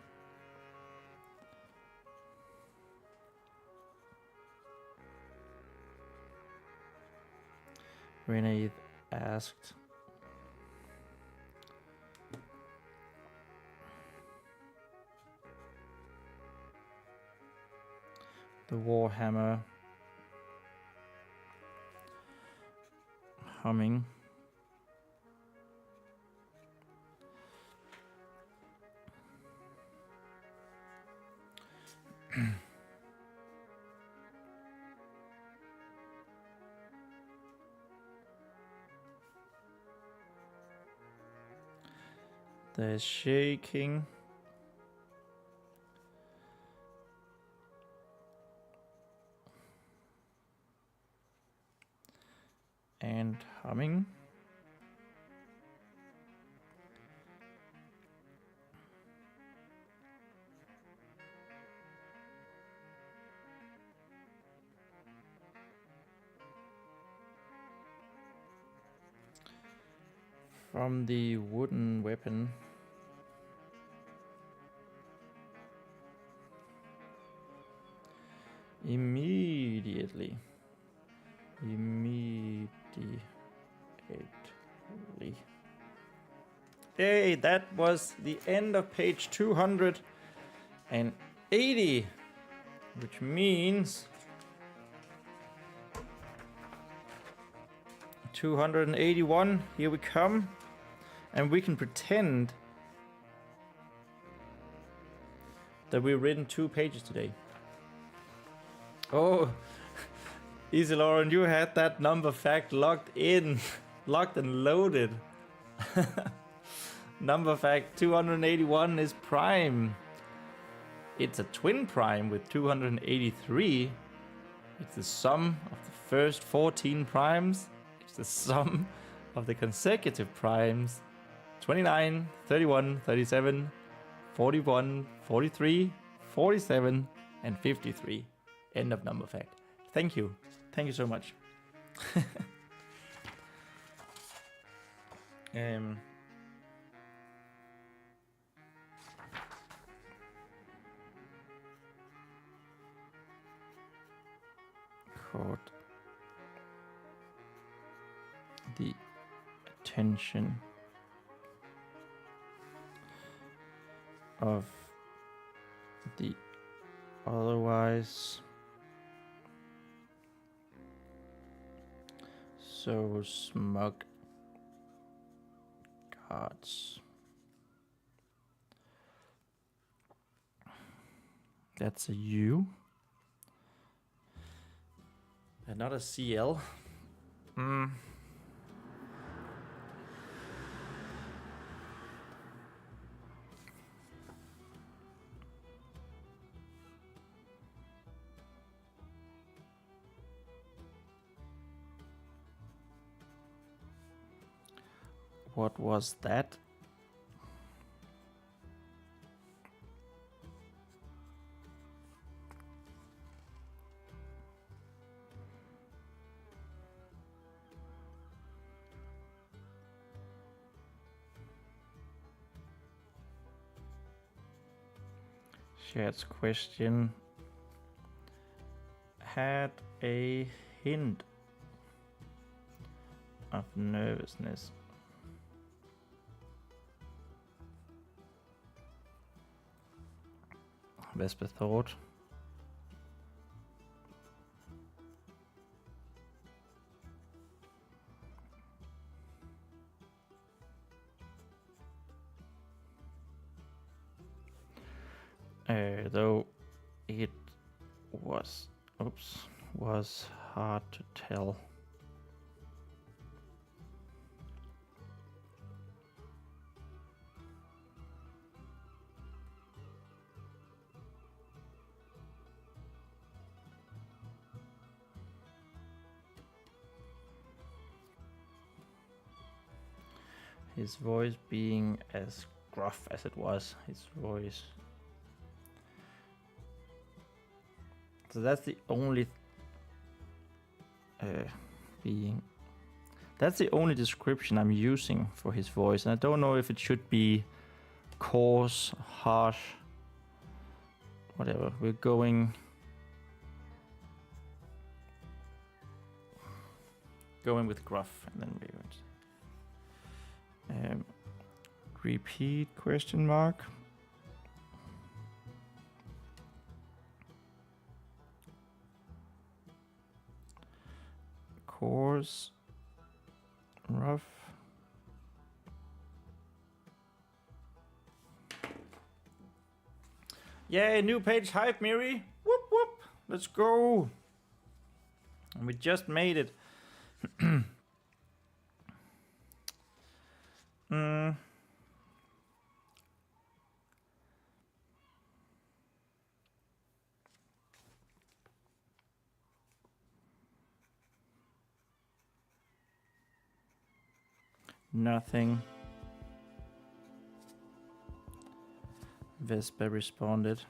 Rhenàidd asked. The Warhammer humming. The shaking. And humming. From the wooden weapon. Immediately. Hey, that was the end of page 280, which means 281, here we come, and we can pretend that we've written 2 pages today. Oh, Easy Lauren, you had that number fact locked and loaded. Number fact 281 is prime. It's a twin prime with 283. It's the sum of the first 14 primes. It's the sum of the consecutive primes. 29, 31, 37, 41, 43, 47, and 53. End of number fact. Thank you. Thank you so much. Caught the attention of the otherwise so smug guards. That's a U. And not a CL. What was that? Chat's question had a hint of nervousness. Vespa thought. Though it was hard to tell. His voice being as gruff as it was, his voice. So that's the only that's the only description I'm using for his voice, and I don't know if it should be coarse, harsh, whatever. We're going with gruff, and then we're going to repeat question mark. Coarse, rough. Yay, new page hype, Miri. Whoop whoop. Let's go. And we just made it. Nothing. Vespa responded.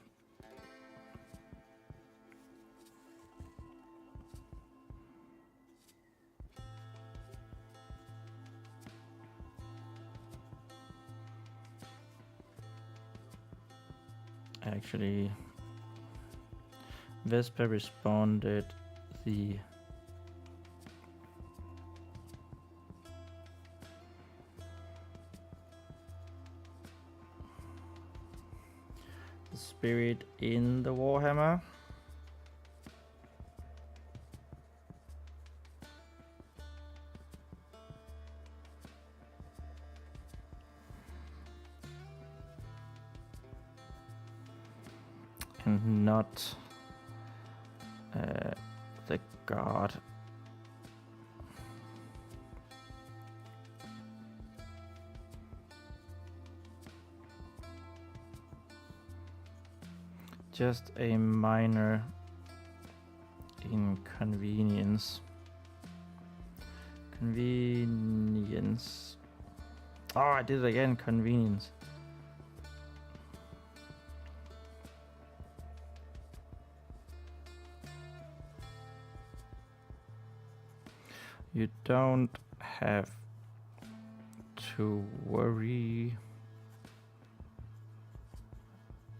Actually, Vespa responded the spirit in the warhammer. And not the god. just a minor inconvenience. Convenience. Oh, I did it again. Convenience. You don't have to worry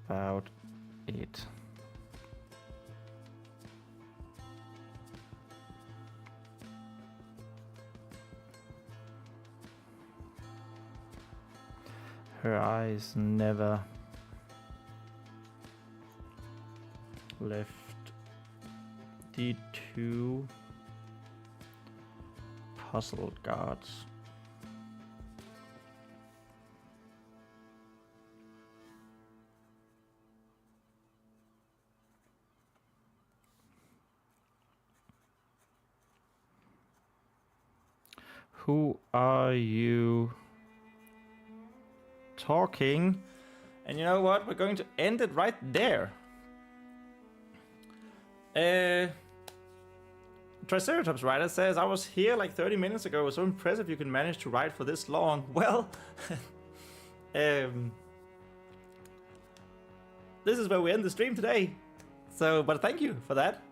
about it. Her eyes never left the two puzzled guards. Who are you talking? And you know what? We're going to end it right there. Triceratops Rider says, I was here like 30 minutes ago. It was so impressive you can manage to write for this long. Well, this is where we end the stream today. So, but thank you for that.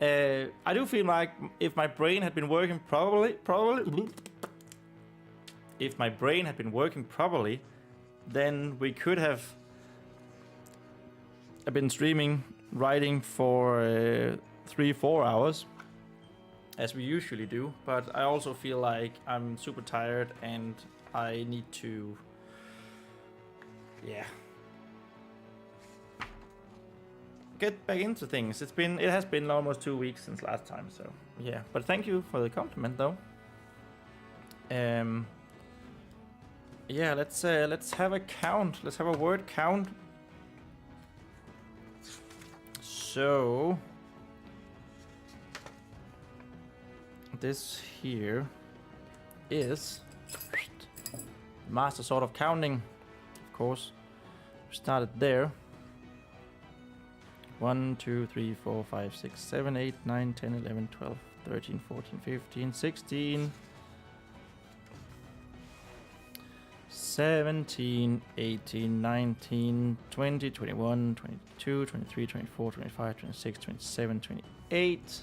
I do feel like if my brain had been working if my brain had been working properly, then we could have been streaming writing for 3-4 hours, as we usually do. But I also feel like I'm super tired and I need to, get back into things. It has been almost 2 weeks since last time, so yeah. But thank you for the compliment, though. Yeah, let's have a count. Let's have a word count. So this here is master sort of counting. Of course, we started there. 1, 2, 3, 4, 5, 6, 7, 8, 9, 10, 11, 12, 13, 14, 15, 16, 17, 18, 19, 20, 21, 22, 23, 24, 25, 26, 27, 28,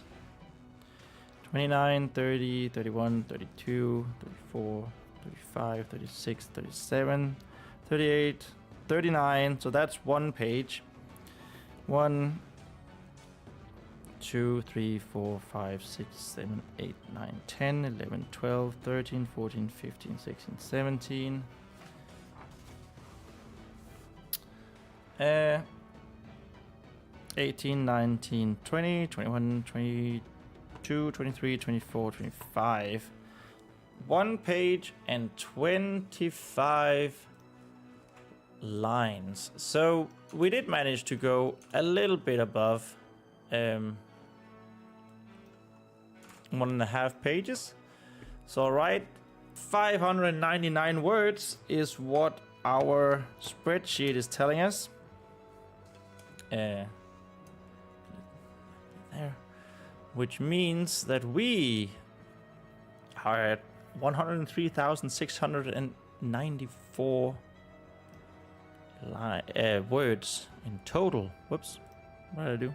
29, 30, 31, 32, 34, 35, 36, 37, 38, 39. So that's one page. 1, 2, 3, 4, 5, 6, 7, 8, 9, 10, 11, 12, 13, 14, 15, 16, 17. 18, 19, 20, 21, 22, 23, 24, 25. One page and 25 lines. So we did manage to go a little bit above 1.5 pages. So right, 599 words is what our spreadsheet is telling us. There, which means that we are at 103,694 words in total. Whoops, what did I do?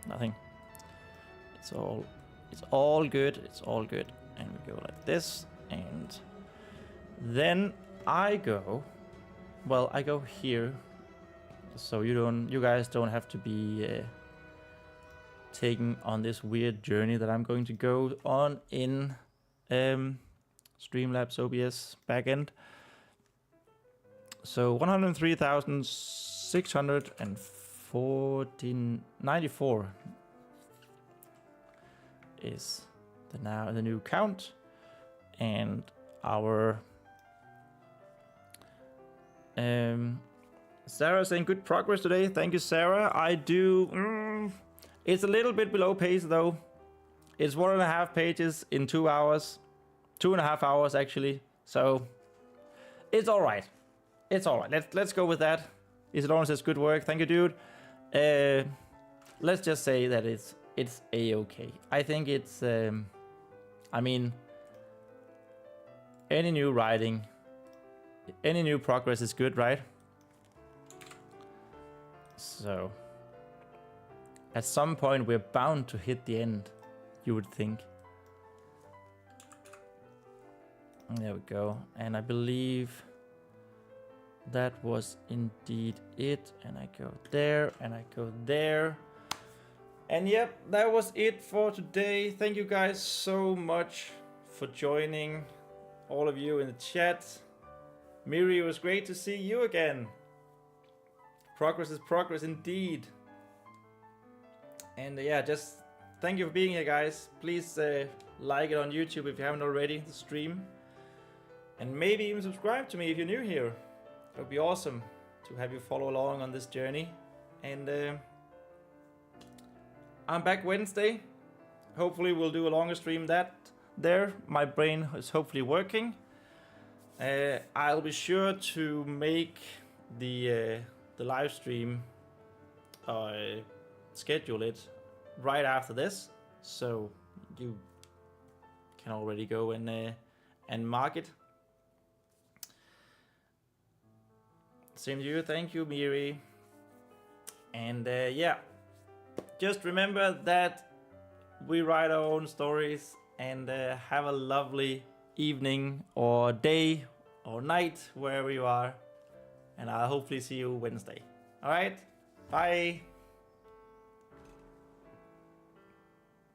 Nothing. It's all good. It's all good. And we go like this, and then I go here, so you guys don't have to be taking on this weird journey that I'm going to go on in Streamlabs OBS backend. So 103,694 is the new count, and our Sarah saying good progress today. Thank you, Sarah. I do. It's a little bit below pace though. It's 1.5 pages in 2 hours, 2.5 hours actually. So it's all right. It's all right. Let's go with that. Isidore says good work. Thank you, dude. let's just say that it's a-okay. I think it's I mean, any new writing, any new progress is good, right? So at some point we're bound to hit the end, you would think. There we go. And I believe that was indeed it. And I go there, and I go there. And yep, that was it for today. Thank you guys so much for joining. All of you in the chat. Miri, it was great to see you again. Progress is progress indeed. And yeah, just thank you for being here, guys. Please like it on YouTube if you haven't already, the stream. And maybe even subscribe to me if you're new here. It would be awesome to have you follow along on this journey. And I'm back Wednesday. Hopefully we'll do a longer stream there. My brain is hopefully working. I'll be sure to make the live stream schedule it right after this, so you can already go and mark it. Same to you. Thank you, Miri. And yeah, just remember that we write our own stories, and have a lovely evening or day or night wherever you are, and I'll hopefully see you Wednesday. All right, bye.